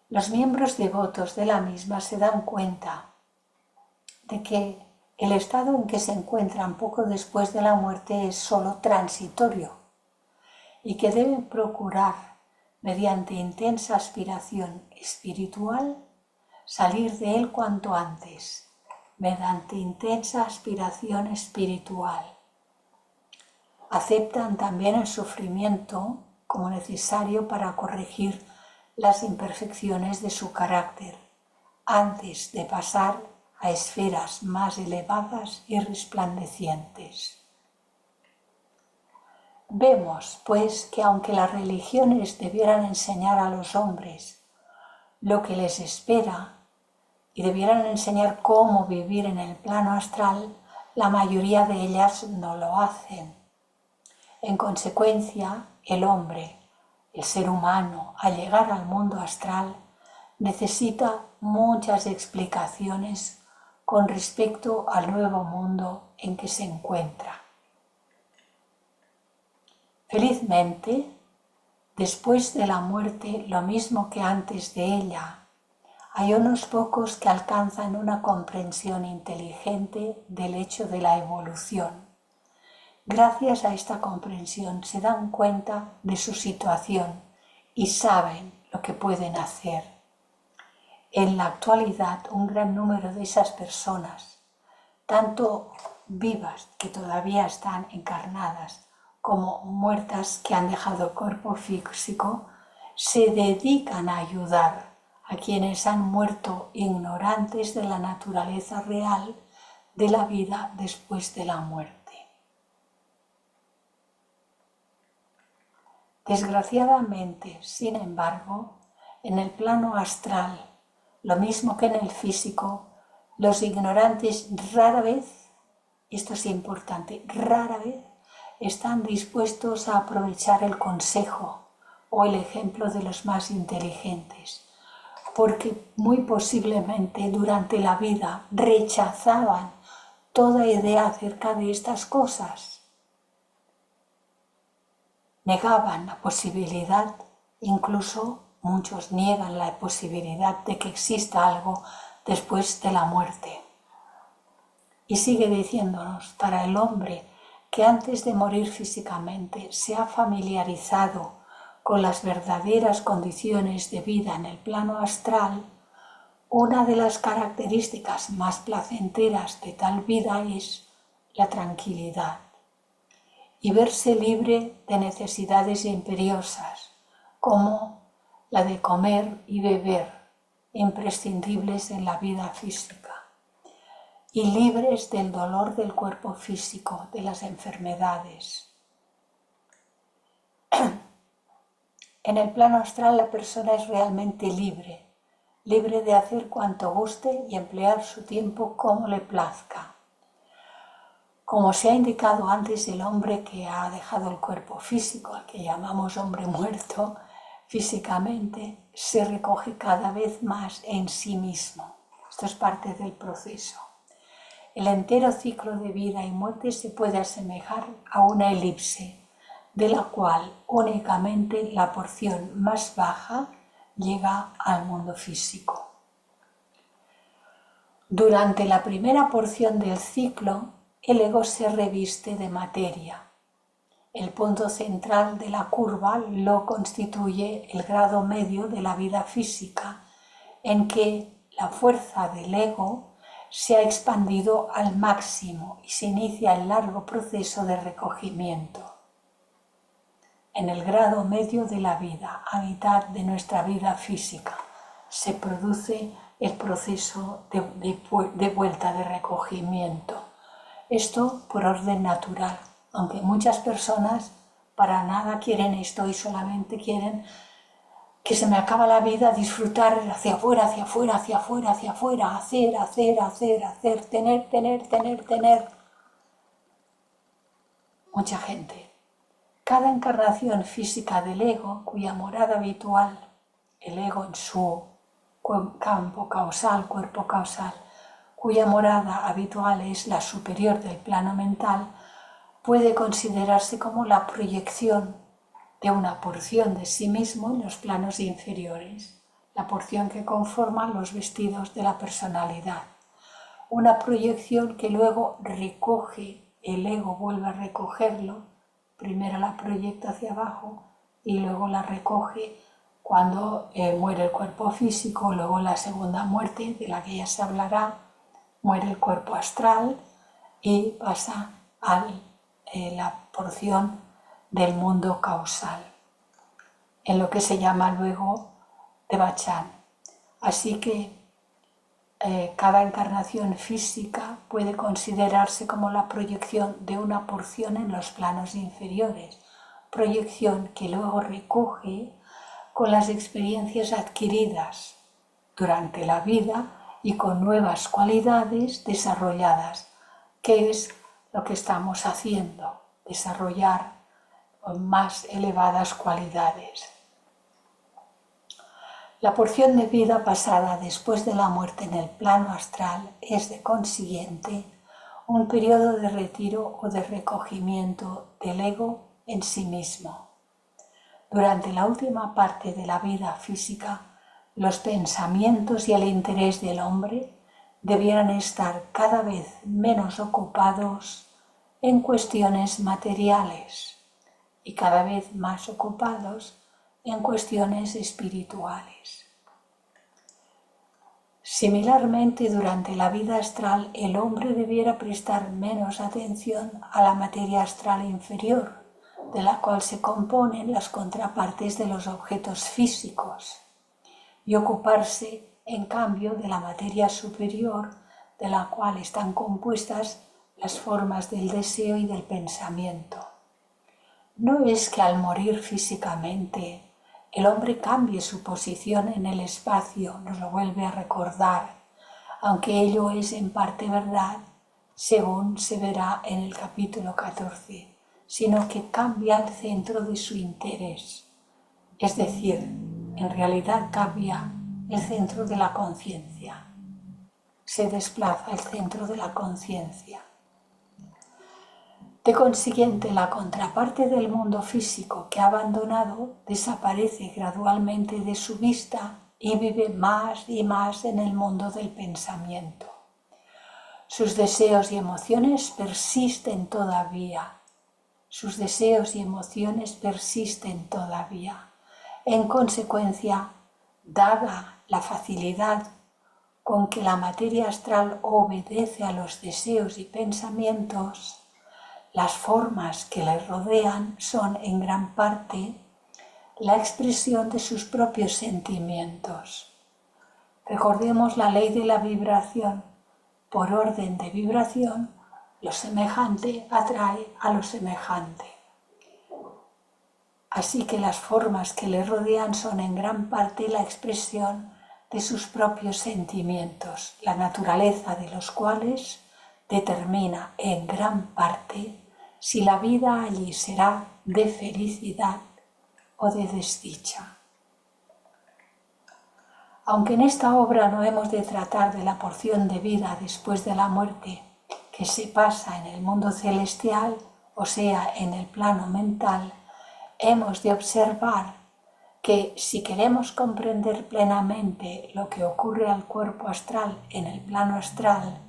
Los miembros devotos de la misma se dan cuenta de que el estado en que se encuentran poco después de la muerte es solo transitorio y que deben procurar, mediante intensa aspiración espiritual, salir de él cuanto antes, mediante intensa aspiración espiritual. Aceptan también el sufrimiento como necesario para corregir las imperfecciones de su carácter, antes de pasar a esferas más elevadas y resplandecientes. Vemos, pues, que aunque las religiones debieran enseñar a los hombres lo que les espera y debieran enseñar cómo vivir en el plano astral, la mayoría de ellas no lo hacen. En consecuencia, el hombre, el ser humano, al llegar al mundo astral, necesita muchas explicaciones con respecto al nuevo mundo en que se encuentra. Felizmente, después de la muerte, lo mismo que antes de ella, hay unos pocos que alcanzan una comprensión inteligente del hecho de la evolución. Gracias a esta comprensión se dan cuenta de su situación y saben lo que pueden hacer. En la actualidad, un gran número de esas personas, tanto vivas que todavía están encarnadas, como muertas que han dejado el cuerpo físico, se dedican a ayudar a quienes han muerto ignorantes de la naturaleza real de la vida después de la muerte. Desgraciadamente, sin embargo, en el plano astral, lo mismo que en el físico, los ignorantes rara vez, esto es importante, rara vez están dispuestos a aprovechar el consejo o el ejemplo de los más inteligentes, porque muy posiblemente durante la vida rechazaban toda idea acerca de estas cosas. Negaban la posibilidad, incluso muchos niegan la posibilidad de que exista algo después de la muerte. Y sigue diciéndonos, para el hombre que antes de morir físicamente se ha familiarizado con las verdaderas condiciones de vida en el plano astral, una de las características más placenteras de tal vida es la tranquilidad y verse libre de necesidades imperiosas, como la de comer y beber, imprescindibles en la vida física, y libres del dolor del cuerpo físico, de las enfermedades. En el plano astral la persona es realmente libre, libre de hacer cuanto guste y emplear su tiempo como le plazca. Como se ha indicado antes, el hombre que ha dejado el cuerpo físico, al que llamamos hombre muerto, físicamente, se recoge cada vez más en sí mismo. Esto es parte del proceso. El entero ciclo de vida y muerte se puede asemejar a una elipse, de la cual únicamente la porción más baja llega al mundo físico. Durante la primera porción del ciclo, el ego se reviste de materia. El punto central de la curva lo constituye el grado medio de la vida física, en que la fuerza del ego se ha expandido al máximo y se inicia el largo proceso de recogimiento. En el grado medio de la vida, a mitad de nuestra vida física, se produce el proceso de vuelta, de recogimiento. Esto por orden natural, aunque muchas personas para nada quieren esto y solamente quieren que se me acaba la vida, disfrutar hacia afuera, hacia afuera, hacia afuera, hacia afuera, hacer, tener. Mucha gente. Cada encarnación física del ego, cuya morada habitual, el ego en su campo causal, cuerpo causal, cuya morada habitual es la superior del plano mental, puede considerarse como la proyección de una porción de sí mismo en los planos inferiores, la porción que conforma los vestidos de la personalidad. Una proyección que luego recoge, el ego vuelve a recogerlo, primero la proyecta hacia abajo y luego la recoge cuando muere el cuerpo físico, luego la segunda muerte, de la que ya se hablará, muere el cuerpo astral y pasa a la porción del mundo causal, en lo que se llama luego Devachan. Así que cada encarnación física puede considerarse como la proyección de una porción en los planos inferiores, proyección que luego recoge con las experiencias adquiridas durante la vida y con nuevas cualidades desarrolladas, que es lo que estamos haciendo, desarrollar más elevadas cualidades. La porción de vida pasada después de la muerte en el plano astral es, de consiguiente, un periodo de retiro o de recogimiento del ego en sí mismo. Durante la última parte de la vida física, los pensamientos y el interés del hombre debieran estar cada vez menos ocupados en cuestiones materiales y cada vez más ocupados en cuestiones espirituales. Similarmente, durante la vida astral, el hombre debiera prestar menos atención a la materia astral inferior, de la cual se componen las contrapartes de los objetos físicos, y ocuparse, en cambio, de la materia superior, de la cual están compuestas las formas del deseo y del pensamiento. No es que al morir físicamente el hombre cambie su posición en el espacio, nos lo vuelve a recordar, aunque ello es en parte verdad, según se verá en el capítulo 14, sino que cambia el centro de su interés. Es decir, en realidad cambia el centro de la conciencia. Se desplaza el centro de la conciencia. De consiguiente, la contraparte del mundo físico que ha abandonado desaparece gradualmente de su vista y vive más y más en el mundo del pensamiento. Sus deseos y emociones persisten todavía. En consecuencia, dada la facilidad con que la materia astral obedece a los deseos y pensamientos, las formas que le rodean son en gran parte la expresión de sus propios sentimientos. Recordemos la ley de la vibración. Por orden de vibración, lo semejante atrae a lo semejante. Así que las formas que le rodean son en gran parte la expresión de sus propios sentimientos, la naturaleza de los cuales determina en gran parte si la vida allí será de felicidad o de desdicha. Aunque en esta obra no hemos de tratar de la porción de vida después de la muerte que se pasa en el mundo celestial, o sea, en el plano mental, hemos de observar que si queremos comprender plenamente lo que ocurre al cuerpo astral en el plano astral,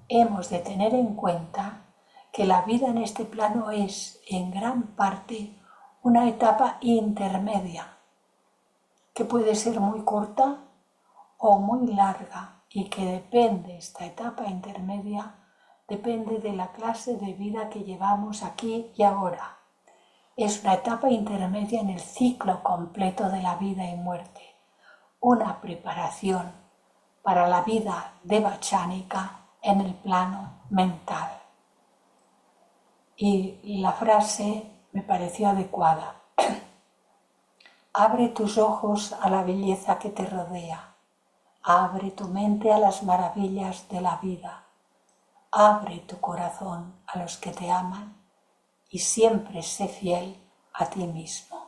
hemos de tener en cuenta que la vida en este plano es, en gran parte, una etapa intermedia, que puede ser muy corta o muy larga y que depende, esta etapa intermedia, depende de la clase de vida que llevamos aquí y ahora. Es una etapa intermedia en el ciclo completo de la vida y muerte, una preparación para la vida devachánica en el plano mental. Y la frase me pareció adecuada. Abre tus ojos a la belleza que te rodea. Abre tu mente a las maravillas de la vida. Abre tu corazón a los que te aman y siempre sé fiel a ti mismo.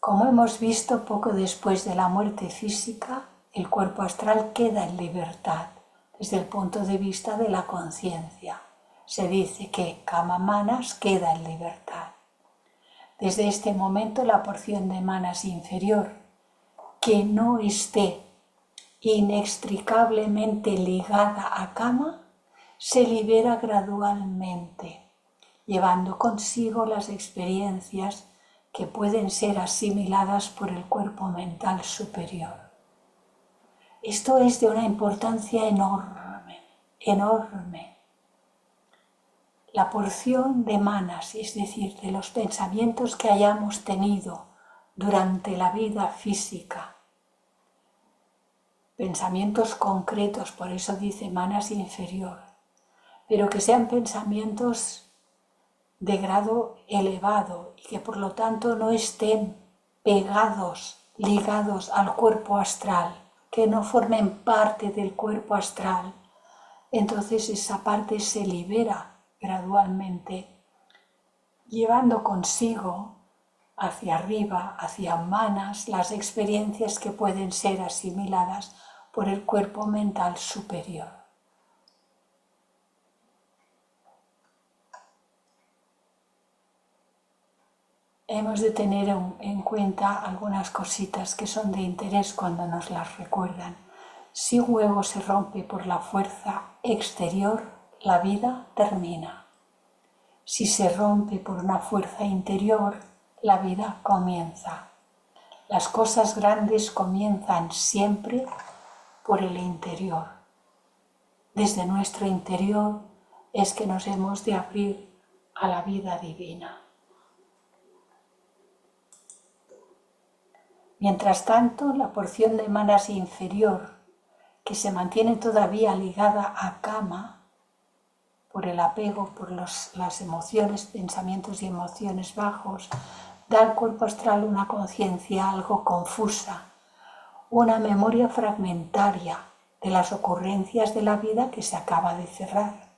Como hemos visto, poco después de la muerte física, el cuerpo astral queda en libertad desde el punto de vista de la conciencia. Se dice que Kama Manas queda en libertad. Desde este momento la porción de Manas inferior que no esté inextricablemente ligada a Kama se libera gradualmente, llevando consigo las experiencias que pueden ser asimiladas por el cuerpo mental superior. Esto es de una importancia enorme, enorme. La porción de manas, es decir, de los pensamientos que hayamos tenido durante la vida física, pensamientos concretos, por eso dice manas inferior, pero que sean pensamientos de grado elevado y que por lo tanto no estén pegados, ligados al cuerpo astral, que no formen parte del cuerpo astral. Entonces esa parte se libera gradualmente, llevando consigo hacia arriba, hacia manas, las experiencias que pueden ser asimiladas por el cuerpo mental superior. Hemos de tener en cuenta algunas cositas que son de interés cuando nos las recuerdan. Si un huevo se rompe por la fuerza exterior, la vida termina. Si se rompe por una fuerza interior, la vida comienza. Las cosas grandes comienzan siempre por el interior. Desde nuestro interior es que nos hemos de abrir a la vida divina. Mientras tanto, la porción de manas inferior, que se mantiene todavía ligada a Kama, por el apego, por las emociones, pensamientos y emociones bajos, da al cuerpo astral una conciencia algo confusa, una memoria fragmentaria de las ocurrencias de la vida que se acaba de cerrar.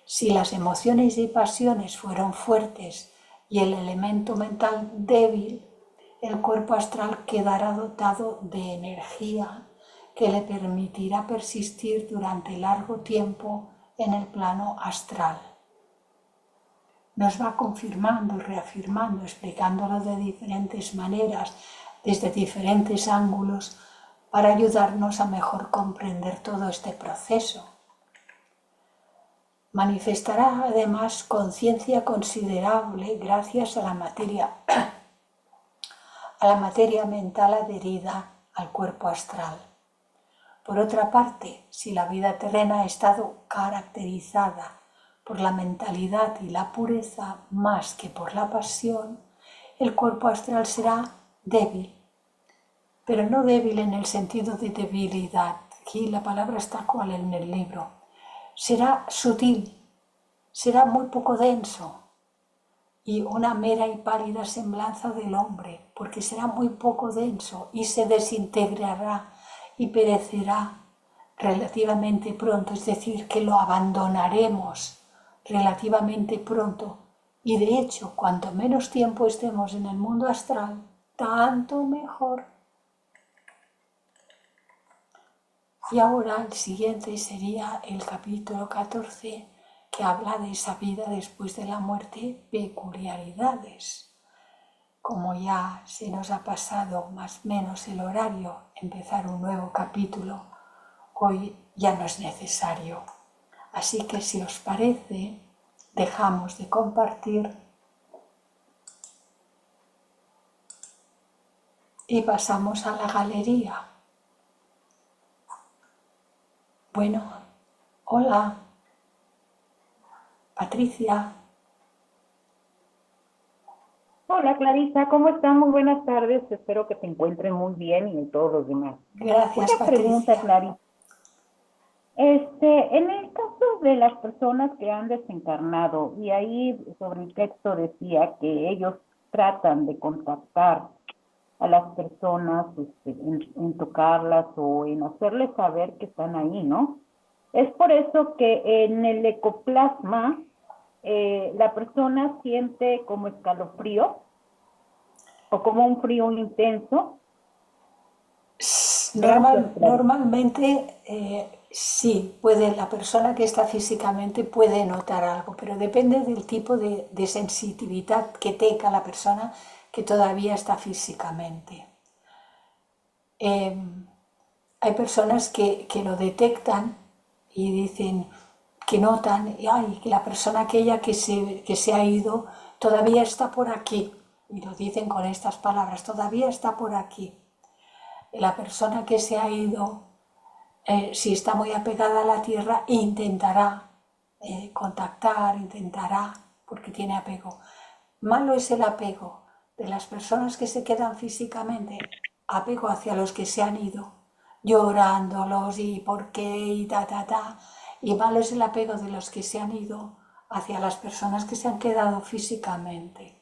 Si las emociones y pasiones fueron fuertes y el elemento mental débil, el cuerpo astral quedará dotado de energía que le permitirá persistir durante largo tiempo en el plano astral. Nos va confirmando y reafirmando, explicándolo de diferentes maneras, desde diferentes ángulos, para ayudarnos a mejor comprender todo este proceso. Manifestará además conciencia considerable gracias a la materia mental adherida al cuerpo astral. Por otra parte, si la vida terrena ha estado caracterizada por la mentalidad y la pureza más que por la pasión, el cuerpo astral será débil, pero no débil en el sentido de debilidad. Aquí la palabra está cual en el libro. Será sutil, será muy poco denso y una mera y pálida semblanza del hombre, porque será muy poco denso y se desintegrará y perecerá relativamente pronto, es decir, que lo abandonaremos relativamente pronto. Y de hecho, cuanto menos tiempo estemos en el mundo astral, tanto mejor. Y ahora el siguiente sería el capítulo 14, que habla de esa vida después de la muerte, peculiaridades. Como ya se nos ha pasado más o menos el horario, empezar un nuevo capítulo, hoy ya no es necesario. Así que si os parece, dejamos de compartir y pasamos a la galería. Bueno, hola, Patricia. Hola Clarisa, ¿cómo estás? Muy buenas tardes. Espero que te encuentres muy bien y todos los demás. Gracias, Una pregunta, Patricia. Clarisa. En el caso de las personas que han desencarnado, y ahí sobre el texto decía que ellos tratan de contactar a las personas, en tocarlas o en hacerles saber que están ahí, ¿no? Es por eso que en el ecoplasma la persona siente como escalofrío o como un frío intenso. Gracias, Clarisa. Normalmente sí, puede, la persona que está físicamente puede notar algo, pero depende del tipo de sensitividad que tenga la persona que todavía está físicamente. Eh, Hay personas que lo detectan y dicen que notan, y, ay, que la persona aquella que se ha ido todavía está por aquí, y lo dicen con estas palabras, todavía está por aquí. La persona que se ha ido, si está muy apegada a la tierra, intentará contactar, intentará, porque tiene apego. Malo es el apego de las personas que se quedan físicamente, apego hacia los que se han ido, llorándolos y por qué y ta, ta, ta. Y malo es el apego de los que se han ido hacia las personas que se han quedado físicamente.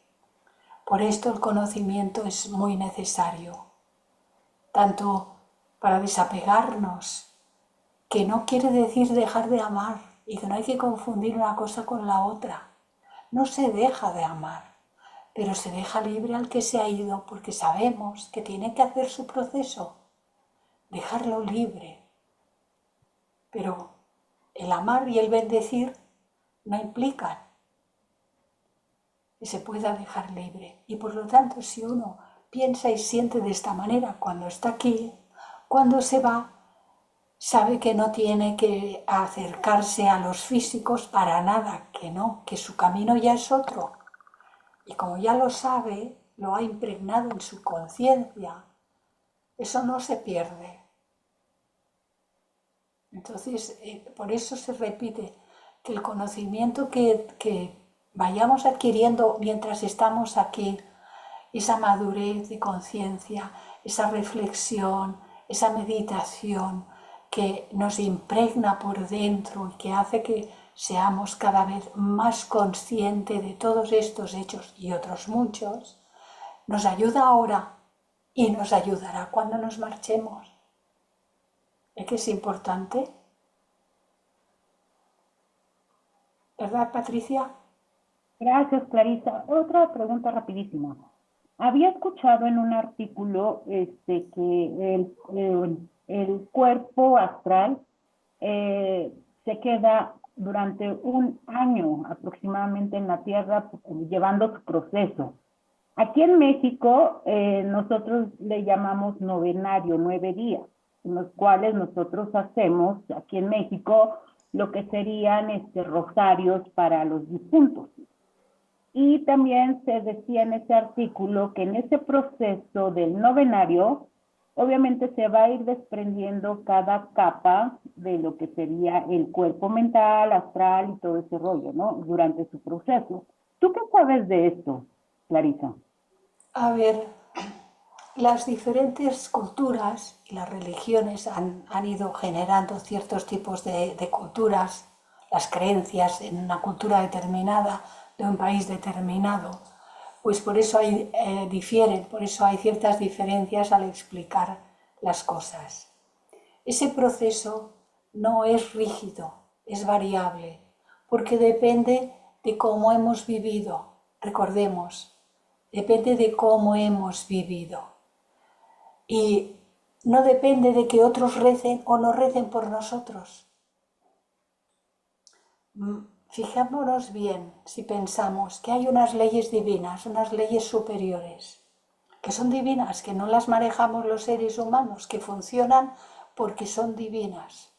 Por esto el conocimiento es muy necesario, tanto para desapegarnos, que no quiere decir dejar de amar y que no hay que confundir una cosa con la otra. No se deja de amar, pero se deja libre al que se ha ido porque sabemos que tiene que hacer su proceso, dejarlo libre. Pero el amar y el bendecir no implican que se pueda dejar libre. Y por lo tanto, si uno piensa y siente de esta manera cuando está aquí, cuando se va, sabe que no tiene que acercarse a los físicos para nada, que no, que su camino ya es otro. Y como ya lo sabe, lo ha impregnado en su conciencia, eso no se pierde. Entonces, por eso se repite que el conocimiento que vayamos adquiriendo mientras estamos aquí, esa madurez de conciencia, esa reflexión, esa meditación que nos impregna por dentro y que hace que seamos cada vez más conscientes de todos estos hechos y otros muchos, nos ayuda ahora y nos ayudará cuando nos marchemos. ¿Es que es importante? ¿Verdad, Patricia? Gracias, Clarisa. Otra pregunta rapidísima. Había escuchado en un artículo que el cuerpo astral eh, se queda durante un año aproximadamente en la Tierra llevando su proceso. Aquí en México nosotros le llamamos novenario, 9 días, en los cuales nosotros hacemos aquí en México lo que serían rosarios para los difuntos. Y también se decía en ese artículo que en ese proceso del novenario, obviamente se va a ir desprendiendo cada capa de lo que sería el cuerpo mental, astral y todo ese rollo, ¿no? Durante su proceso. ¿Tú qué sabes de esto, Clarisa? A ver, las diferentes culturas y las religiones han ido generando ciertos tipos de culturas, las creencias en una cultura determinada, de un país determinado, pues por eso difieren, por eso hay ciertas diferencias al explicar las cosas. Ese proceso no es rígido, es variable, porque depende de cómo hemos vivido. Recordemos, depende de cómo hemos vivido. Y no depende de que otros recen o no recen por nosotros. Fijémonos bien si pensamos que hay unas leyes divinas, unas leyes superiores, que son divinas, que no las manejamos los seres humanos, que funcionan porque son divinas.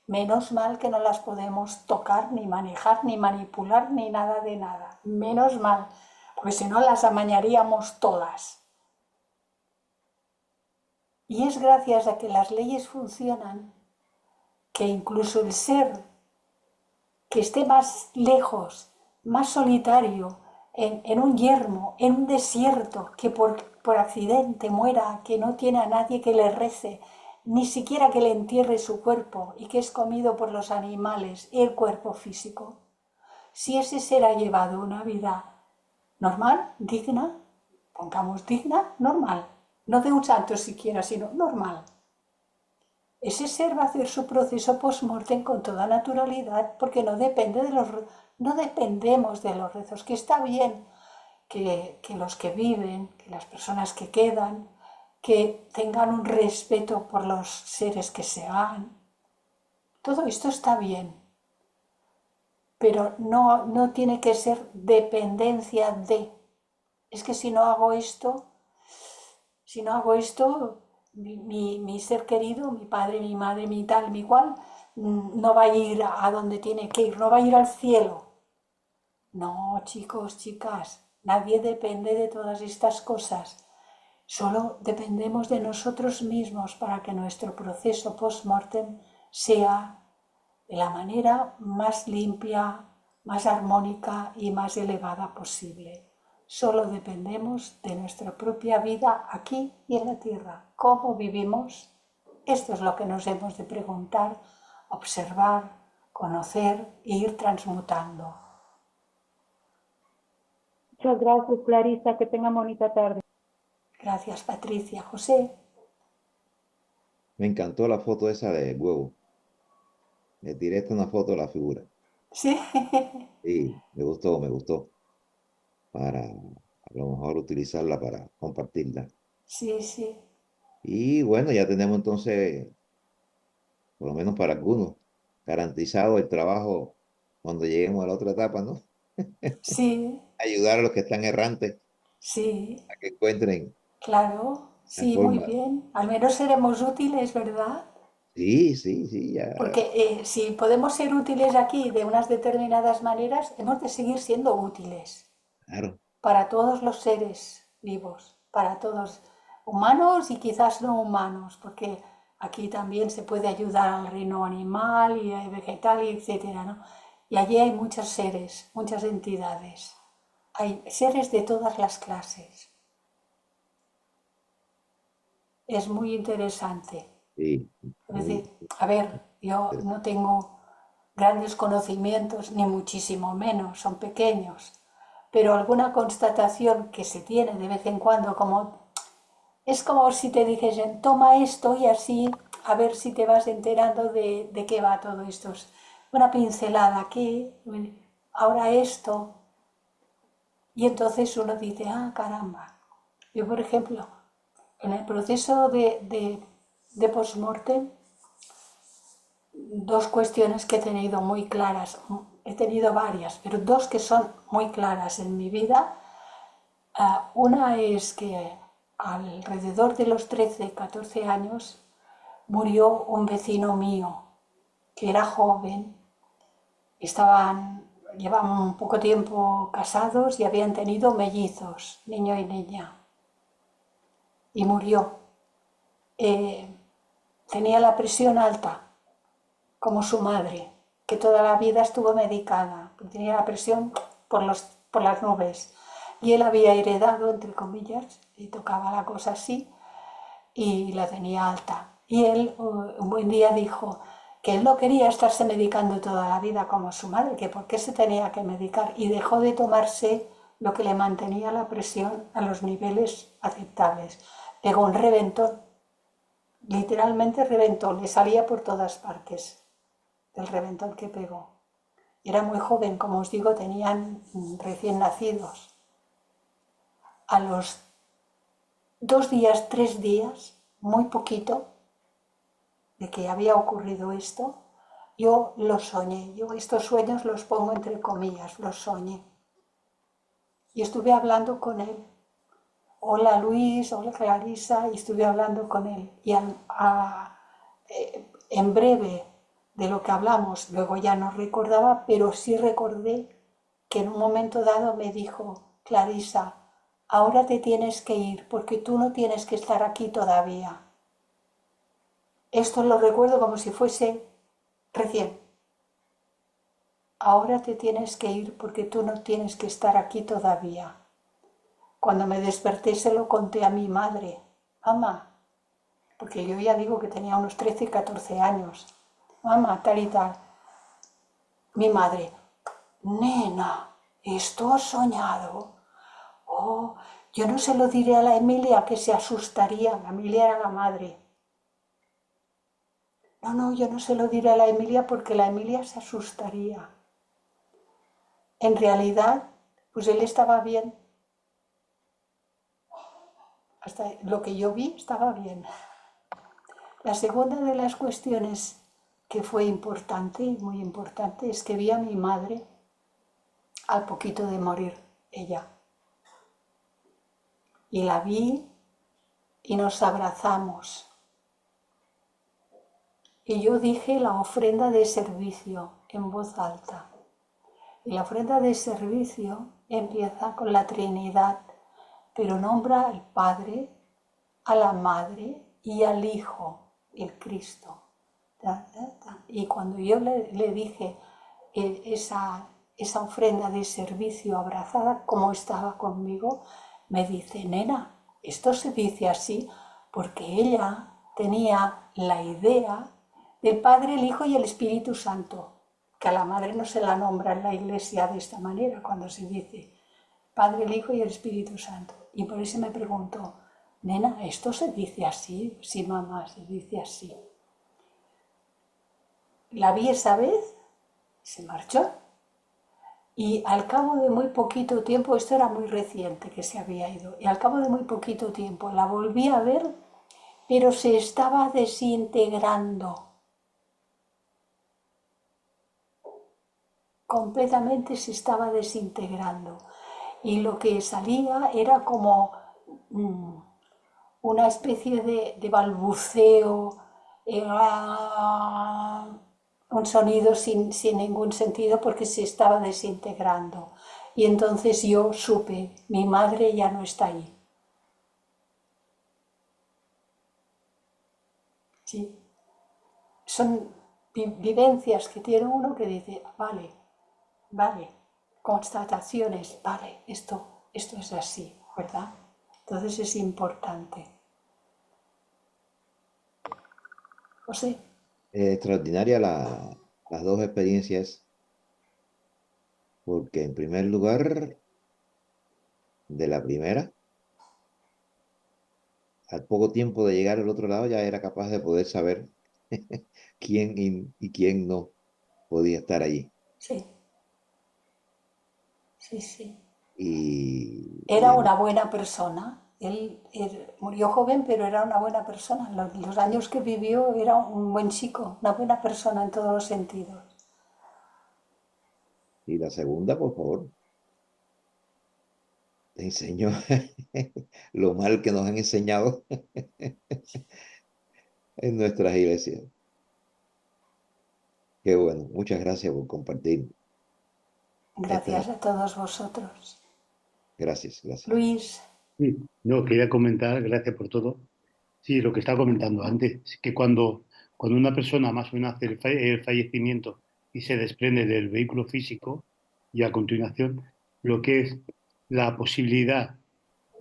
Menos mal que no las podemos tocar, ni manejar, ni manipular, ni nada de nada. Menos mal, porque si no las amañaríamos todas. Y es gracias a que las leyes funcionan que incluso el ser que esté más lejos, más solitario, en un yermo, en un desierto, que por accidente muera, que no tiene a nadie que le rece, ni siquiera que le entierre su cuerpo y que es comido por los animales, el cuerpo físico. Si ese ser ha llevado una vida normal, digna, pongamos digna, normal, no de un santo siquiera, sino normal, ese ser va a hacer su proceso post-mortem con toda naturalidad porque no dependemos de los rezos, que está bien que los que viven, que las personas que quedan, que tengan un respeto por los seres que se van. Todo esto está bien, pero no tiene que ser dependencia de. Es que si no hago esto, mi ser querido, mi padre, mi madre, mi tal, mi cual, no va a ir a donde tiene que ir, no va a ir al cielo. No, chicos, chicas, nadie depende de todas estas cosas. Solo dependemos de nosotros mismos para que nuestro proceso post-mortem sea de la manera más limpia, más armónica y más elevada posible. Solo dependemos de nuestra propia vida aquí y en la tierra. ¿Cómo vivimos? Esto es lo que nos hemos de preguntar, observar, conocer e ir transmutando. Muchas gracias, Clarisa. Que tengan bonita tarde. Gracias, Patricia. José. Me encantó la foto esa de huevo. Me tiré esta una foto de la figura. Sí. Sí, me gustó, me gustó. Para a lo mejor utilizarla para compartirla. Sí, sí. Y bueno, ya tenemos entonces, por lo menos para algunos, garantizado el trabajo cuando lleguemos a la otra etapa, ¿no? Sí, Ayudar a los que están errantes sí, a que encuentren claro. la Sí, muy forma. bien. Al menos seremos útiles, ¿verdad? Sí, sí, sí, ya, Porque si podemos ser útiles aquí de unas determinadas maneras, hemos de seguir siendo útiles claro. para todos los seres vivos, para todos, humanos y quizás no humanos, porque aquí también se puede ayudar al reino animal y vegetal y etcétera, ¿no? Y allí hay muchos seres, muchas entidades. Hay seres de todas las clases. Es muy interesante. Sí, Es decir, a ver, yo no tengo grandes conocimientos, ni muchísimo menos, son pequeños, pero alguna constatación que se tiene de vez en cuando, es como si te dijesen, toma esto y así, a ver si te vas enterando de qué va todo esto. Una pincelada aquí, ahora esto, y entonces uno dice, ah, caramba. Yo, por ejemplo, en el proceso de post-mortem, dos cuestiones que he tenido muy claras, he tenido varias, pero dos que son muy claras en mi vida. Una es que alrededor de los 13, 14 años murió un vecino mío que era joven, llevaban poco tiempo casados y habían tenido mellizos, niño y niña, y murió. Tenía la presión alta, como su madre, que toda la vida estuvo medicada, tenía la presión por las nubes. Y él había heredado, entre comillas, y tocaba la cosa así, y la tenía alta. Y él un buen día dijo que él no quería estarse medicando toda la vida como su madre, que por qué se tenía que medicar, y dejó de tomarse lo que le mantenía la presión a los niveles aceptables. Pegó un reventón, literalmente reventó, le salía por todas partes del reventón que pegó. Era muy joven, como os digo, tenían recién nacidos. a los 2 días, 3 días, muy poquito, de que había ocurrido esto, yo lo soñé. Yo estos sueños los pongo entre comillas, los soñé. Y estuve hablando con él. Hola Luis, hola Clarisa, y estuve hablando con él. Y en breve de lo que hablamos, luego ya no recordaba, pero sí recordé que en un momento dado me dijo, Clarisa, ahora te tienes que ir porque tú no tienes que estar aquí todavía. Esto lo recuerdo como si fuese recién. Ahora te tienes que ir porque tú no tienes que estar aquí todavía. Cuando me desperté se lo conté a mi madre. Mamá, porque yo ya digo que tenía unos 13, 14 años. Mamá, tal y tal. Mi madre, nena, ¿esto has soñado? Oh, yo no se lo diré a la Emilia que se asustaría. La Emilia era la madre. No, no, yo no se lo diré a la Emilia porque la Emilia se asustaría. En realidad, pues él estaba bien. Hasta lo que yo vi estaba bien. La segunda de las cuestiones que fue importante, y muy importante, es que vi a mi madre al poquito de morir ella. Y la vi y nos abrazamos. Y yo dije la ofrenda de servicio en voz alta. Y la ofrenda de servicio empieza con la Trinidad, pero nombra al Padre, a la Madre y al Hijo, el Cristo. Y cuando yo le dije esa ofrenda de servicio abrazada, como estaba conmigo, me dice, nena, esto se dice así porque ella tenía la idea del Padre, el Hijo y el Espíritu Santo, que a la Madre no se la nombra en la Iglesia de esta manera, cuando se dice Padre, el Hijo y el Espíritu Santo. Y por eso me preguntó, nena, ¿esto se dice así? Sí, mamá, se dice así. La vi esa vez, se marchó. Y al cabo de muy poquito tiempo, esto era muy reciente que se había ido, y al cabo de muy poquito tiempo la volví a ver, pero se estaba desintegrando. Completamente se estaba desintegrando. Y lo que salía era como una especie de balbuceo, un sonido sin ningún sentido porque se estaba desintegrando. Y entonces yo supe, mi madre ya no está ahí. ¿Sí? Son vivencias que tiene uno que dice, vale, vale, constataciones, vale, esto es así, ¿verdad? Entonces es importante. José. Extraordinaria las dos experiencias, porque en primer lugar, de la primera, al poco tiempo de llegar al otro lado, ya era capaz de poder saber quién y quién no podía estar allí. Sí, sí, sí. Y Era en, una buena persona. Él murió joven, pero era una buena persona. Los años que vivió era un buen chico, una buena persona en todos los sentidos. y la segunda, por favor, te enseño lo mal que nos han enseñado en nuestras iglesias. Qué bueno, muchas gracias por compartir. Gracias Esta, a todos vosotros. gracias, gracias. Luis, Sí, no, quería comentar, gracias por todo. Sí, lo que estaba comentando antes, es que cuando una persona más o menos hace el fallecimiento y se desprende del vehículo físico, y a continuación lo que es la posibilidad,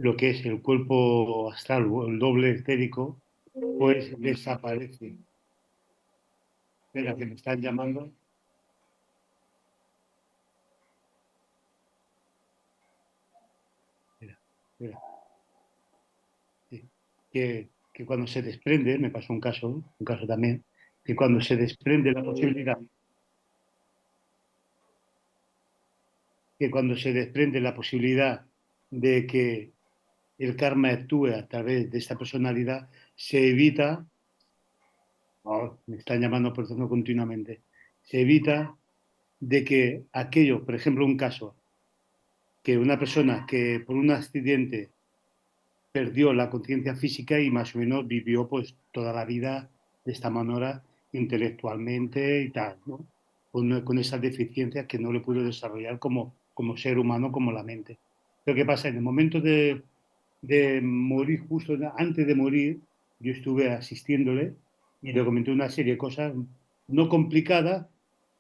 lo que es el cuerpo astral o el doble etérico, pues desaparece. Espera, que me están llamando. Espera, espera. Sí. Que cuando se desprende, me pasó un caso también, que cuando se desprende la posibilidad que cuando se desprende la posibilidad de que el karma actúe a través de esta personalidad, se evita, oh, me están llamando por teléfono continuamente, se evita de que aquello, por ejemplo, un caso, que una persona que por un accidente perdió la conciencia física y más o menos vivió pues toda la vida de esta manera intelectualmente y tal, ¿no? Con esas deficiencias que no le pudo desarrollar como ser humano, como la mente. Pero ¿qué pasa? En el momento de morir, justo antes de morir, yo estuve asistiéndole y le comenté una serie de cosas no complicadas,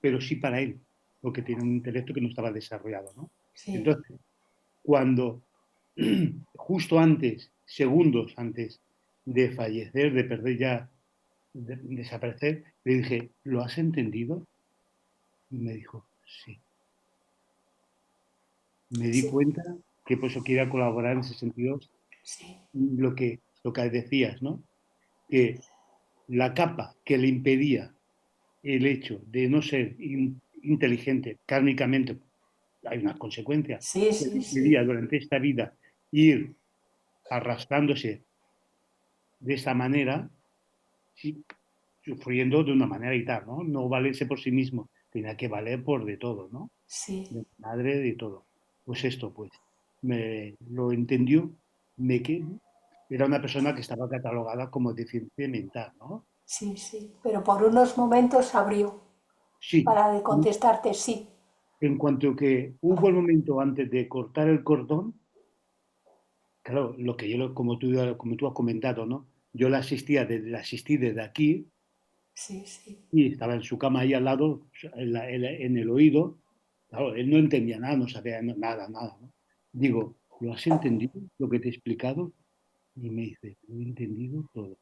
pero sí para él, porque tiene un intelecto que no estaba desarrollado, ¿no? sí, Entonces, cuando justo antes, segundos antes de fallecer, de perder ya, de desaparecer, le dije, ¿lo has entendido? Y me dijo, sí. Me di sí, cuenta que por eso quería colaborar en ese sentido, sí, lo que decías, ¿no? Que la capa que le impedía el hecho de no ser inteligente kármicamente, hay unas consecuencias, sí, que le sí, impedía sí, durante esta vida ir arrastrándose de esa manera, sí, sufriendo de una manera y tal, ¿no? No valerse por sí mismo, tenía que valer por de todo, ¿no? sí, De madre, de todo. Pues esto, pues, me lo entendió, que era una persona que estaba catalogada como deficiente mental, ¿no? sí, sí. Pero por unos momentos abrió Sí, para de contestarte sí. en cuanto que hubo el momento antes de cortar el cordón, claro, lo que yo, como tú has comentado, ¿no? Yo la asistí desde aquí Sí, sí, y estaba en su cama ahí al lado, en el oído. Claro, él no entendía nada, no sabía nada, nada, ¿no? Digo, ¿lo has entendido lo que te he explicado? Y me dice, lo he entendido todo.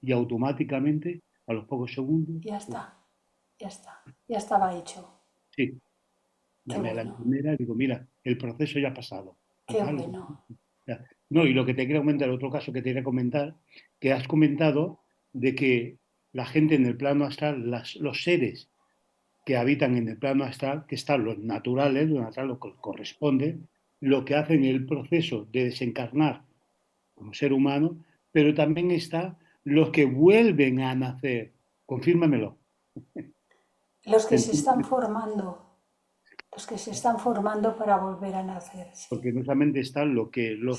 Y automáticamente, a los pocos segundos, ya pum, está, ya está, ya estaba hecho. sí, Qué llamé a la bueno, enfermera y digo, mira, el proceso ya ha pasado. Y qué tal. bueno. Ya. No, y lo que te quería comentar, otro caso que te quería comentar, que has comentado de que la gente en el plano astral, los seres que habitan en el plano astral, que están los naturales, lo natural, lo que corresponde, lo que hacen el proceso de desencarnar como ser humano, pero también está los que vuelven a nacer. Confírmamelo. Los que se están ¿Entiendes? formando, los que se están formando para volver a nacer, sí, Porque no solamente están los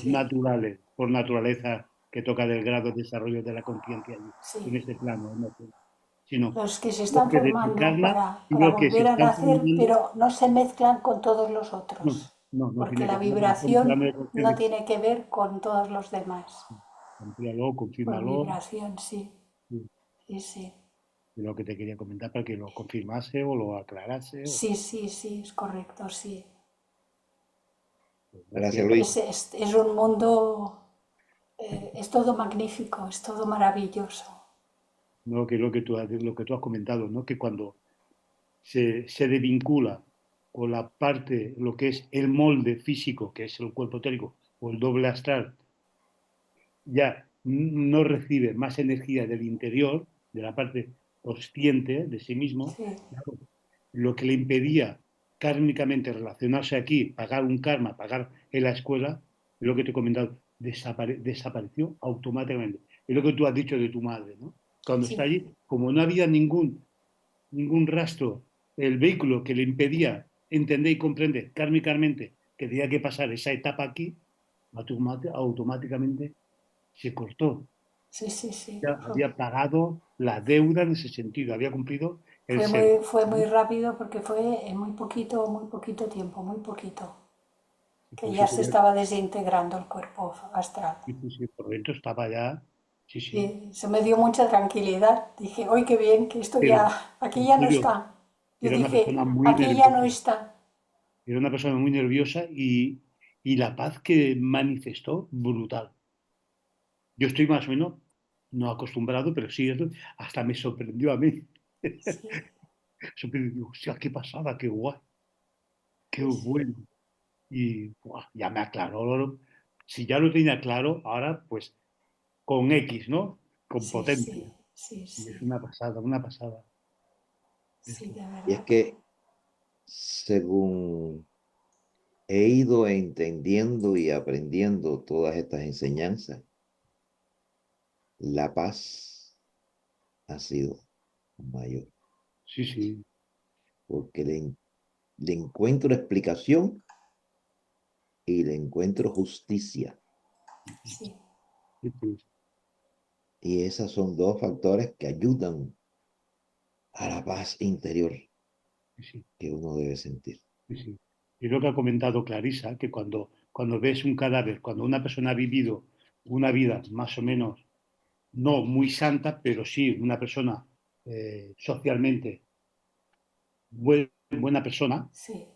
sí, naturales, por naturaleza, que toca del grado de desarrollo de la conciencia allí, en sí. este plano emocional, sino Los que se los están que formando desencarnan y para los que se volver a están nacer, formando. pero no se mezclan con todos los otros, No, no, no porque tiene que la ver con un plano vibración de no consciencia. tiene que ver con todos los demás. Amplíalo, Por confírmalo. vibración, sí, Sí, sí, sí. es lo que te quería comentar para que lo confirmase o lo aclarase. Sí, sí, sí, es correcto, sí. Pues, Gracias, gracias. Luis. Es un mundo, es todo magnífico, es todo maravilloso. No, que lo que tú has comentado, ¿no? Que cuando se desvincula con la parte, lo que es el molde físico, que es el cuerpo etérico, o el doble astral, ya no recibe más energía del interior, de la parte consciente de sí mismo, Sí, claro, lo que le impedía kármicamente relacionarse aquí, pagar un karma, pagar en la escuela, es lo que te he comentado, desapareció automáticamente. Es lo que tú has dicho de tu madre, ¿no? Cuando está sí, allí, como no había ningún rastro, el vehículo que le impedía entender y comprender kármicamente que tenía que pasar esa etapa aquí, automáticamente se cortó. sí, sí, sí. Ya había pagado la deuda en ese sentido, había cumplido el ser. Fue muy ¿No? rápido porque fue en muy poquito tiempo, muy poquito, Y que por ya eso se quería, estaba desintegrando el cuerpo astral. sí, sí, sí, por dentro estaba ya, sí, sí, Y eso me dio mucha tranquilidad. Dije, ¡ay, qué bien! Que esto pero ya, aquí en ya no serio, está. Yo era una persona dije, muy aquí ya no nerviosa, está. era una persona muy nerviosa y la paz que manifestó, brutal. Yo estoy más o menos, no acostumbrado, pero sí, hasta me sorprendió a mí. Sí, Sorprendió, hostia, qué pasada, qué guay, qué sí, sí, bueno. Y buah, ya me aclaró. Si ya lo tenía claro, ahora pues con X, ¿no? Con sí, potencia. sí, sí, Y es sí, una pasada, una pasada. sí, Esto. de Y es verdad que que según he ido entendiendo y aprendiendo todas estas enseñanzas, la paz ha sido mayor, Sí, sí, porque le encuentro explicación y le encuentro justicia. Sí. sí, sí, Y esos son dos factores que ayudan a la paz interior sí, que uno debe sentir. sí, sí. Y lo que ha comentado Clarisa, que cuando ves un cadáver, cuando una persona ha vivido una vida más o menos, no muy santa, pero sí una persona socialmente buena persona, Sí,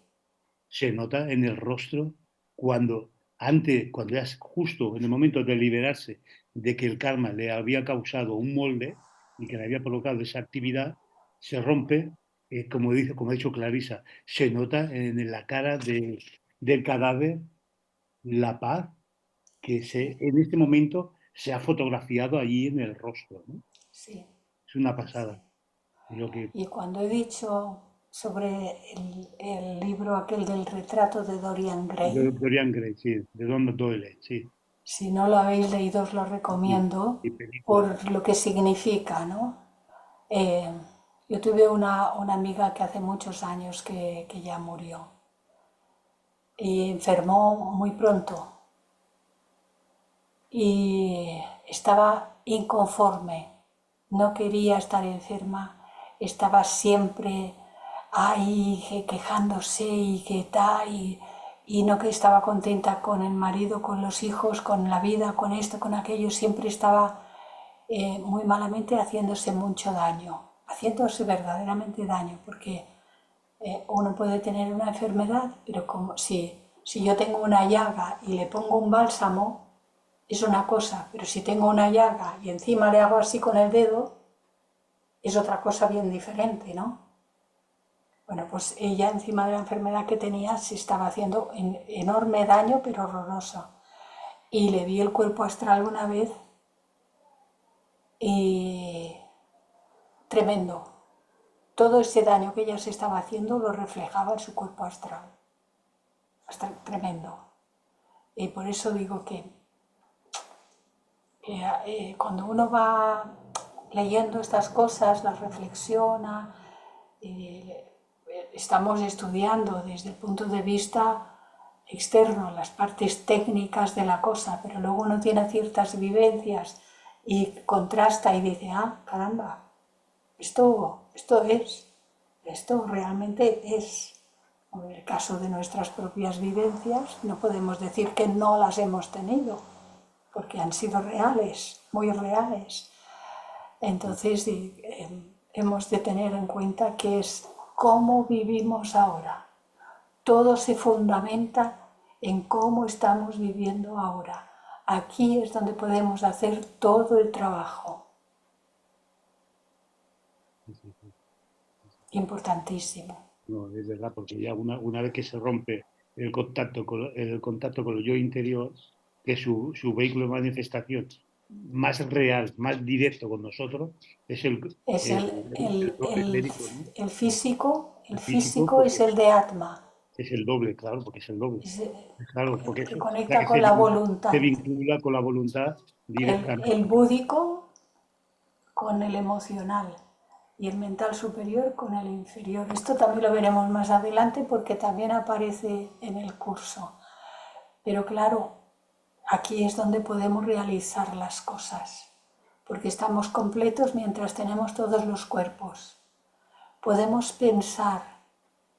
se nota en el rostro cuando antes, cuando ya es justo en el momento de liberarse de que el karma le había causado un molde y que le había provocado esa actividad, se rompe, como dice, como ha dicho Clarisa, se nota en la cara del cadáver la paz en este momento se ha fotografiado allí en el rostro, ¿no? sí, Es una sí. pasada. Lo que, Y cuando he dicho sobre el libro aquel del retrato de Dorian de Gray, Dorian Gray, sí, de Don Doyle, sí, si no lo habéis leído os lo sí, recomiendo y película. por lo que significa, ¿no? Eh, yo tuve una amiga que hace muchos años que ya murió y enfermó muy pronto y estaba inconforme, no quería estar enferma, estaba siempre ahí quejándose y que tal, y no que estaba contenta con el marido, con los hijos, con la vida, con esto, con aquello, siempre estaba muy malamente haciéndose mucho daño, haciéndose verdaderamente daño, porque uno puede tener una enfermedad, pero como si yo tengo una llaga y le pongo un bálsamo, es una cosa, pero si tengo una llaga y encima le hago así con el dedo, es otra cosa bien diferente, ¿no? Bueno, pues ella encima de la enfermedad que tenía se estaba haciendo enorme daño, pero horroroso. Y le vi el cuerpo astral una vez y tremendo. Todo ese daño que ella se estaba haciendo lo reflejaba en su cuerpo astral. Hasta tremendo. Y por eso digo que cuando uno va leyendo estas cosas, las reflexiona, estamos estudiando desde el punto de vista externo las partes técnicas de la cosa, pero luego uno tiene ciertas vivencias y contrasta y dice, ah, caramba, esto realmente es. En el caso de nuestras propias vivencias, no podemos decir que no las hemos tenido, porque han sido reales, muy reales. Entonces hemos de tener en cuenta que es cómo vivimos ahora. Todo se fundamenta en cómo estamos viviendo ahora. Aquí es donde podemos hacer todo el trabajo. Sí, sí, sí. Importantísimo. No, es verdad, porque ya una vez que se rompe el contacto con el yo interior, que es su vehículo de manifestación más real, más directo con nosotros, es Es el doble etérico, ¿no? el El físico, físico es porque el de Atma, es el doble, claro, porque es el doble. es Claro, porque el que ya conecta que con la se voluntad. vincula con la voluntad El directamente. búdico con el emocional y el mental superior con el inferior. Esto también lo veremos más adelante porque también aparece en el curso. Pero claro, aquí es donde podemos realizar las cosas, porque estamos completos mientras tenemos todos los cuerpos. Podemos pensar,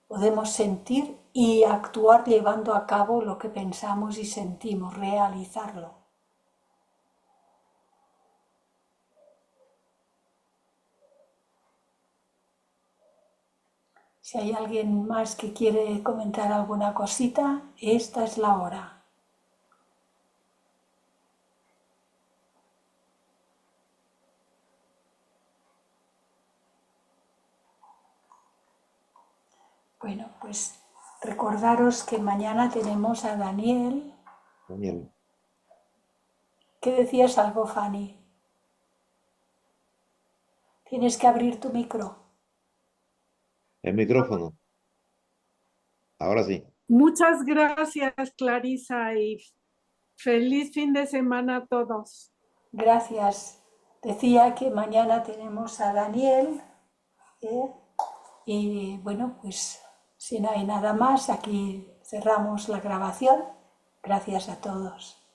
podemos sentir y actuar llevando a cabo lo que pensamos y sentimos, realizarlo. Si hay alguien más que quiere comentar alguna cosita, esta es la hora. Bueno, pues recordaros que mañana tenemos a Daniel. Daniel, ¿Qué decías algo, Fanny? Tienes que abrir tu micro. el micrófono. Ahora sí. Muchas gracias, Clarisa, y feliz fin de semana a todos. Gracias. Decía que mañana tenemos a Daniel, ¿eh? Y bueno, pues si no hay nada más, aquí cerramos la grabación. Gracias a todos.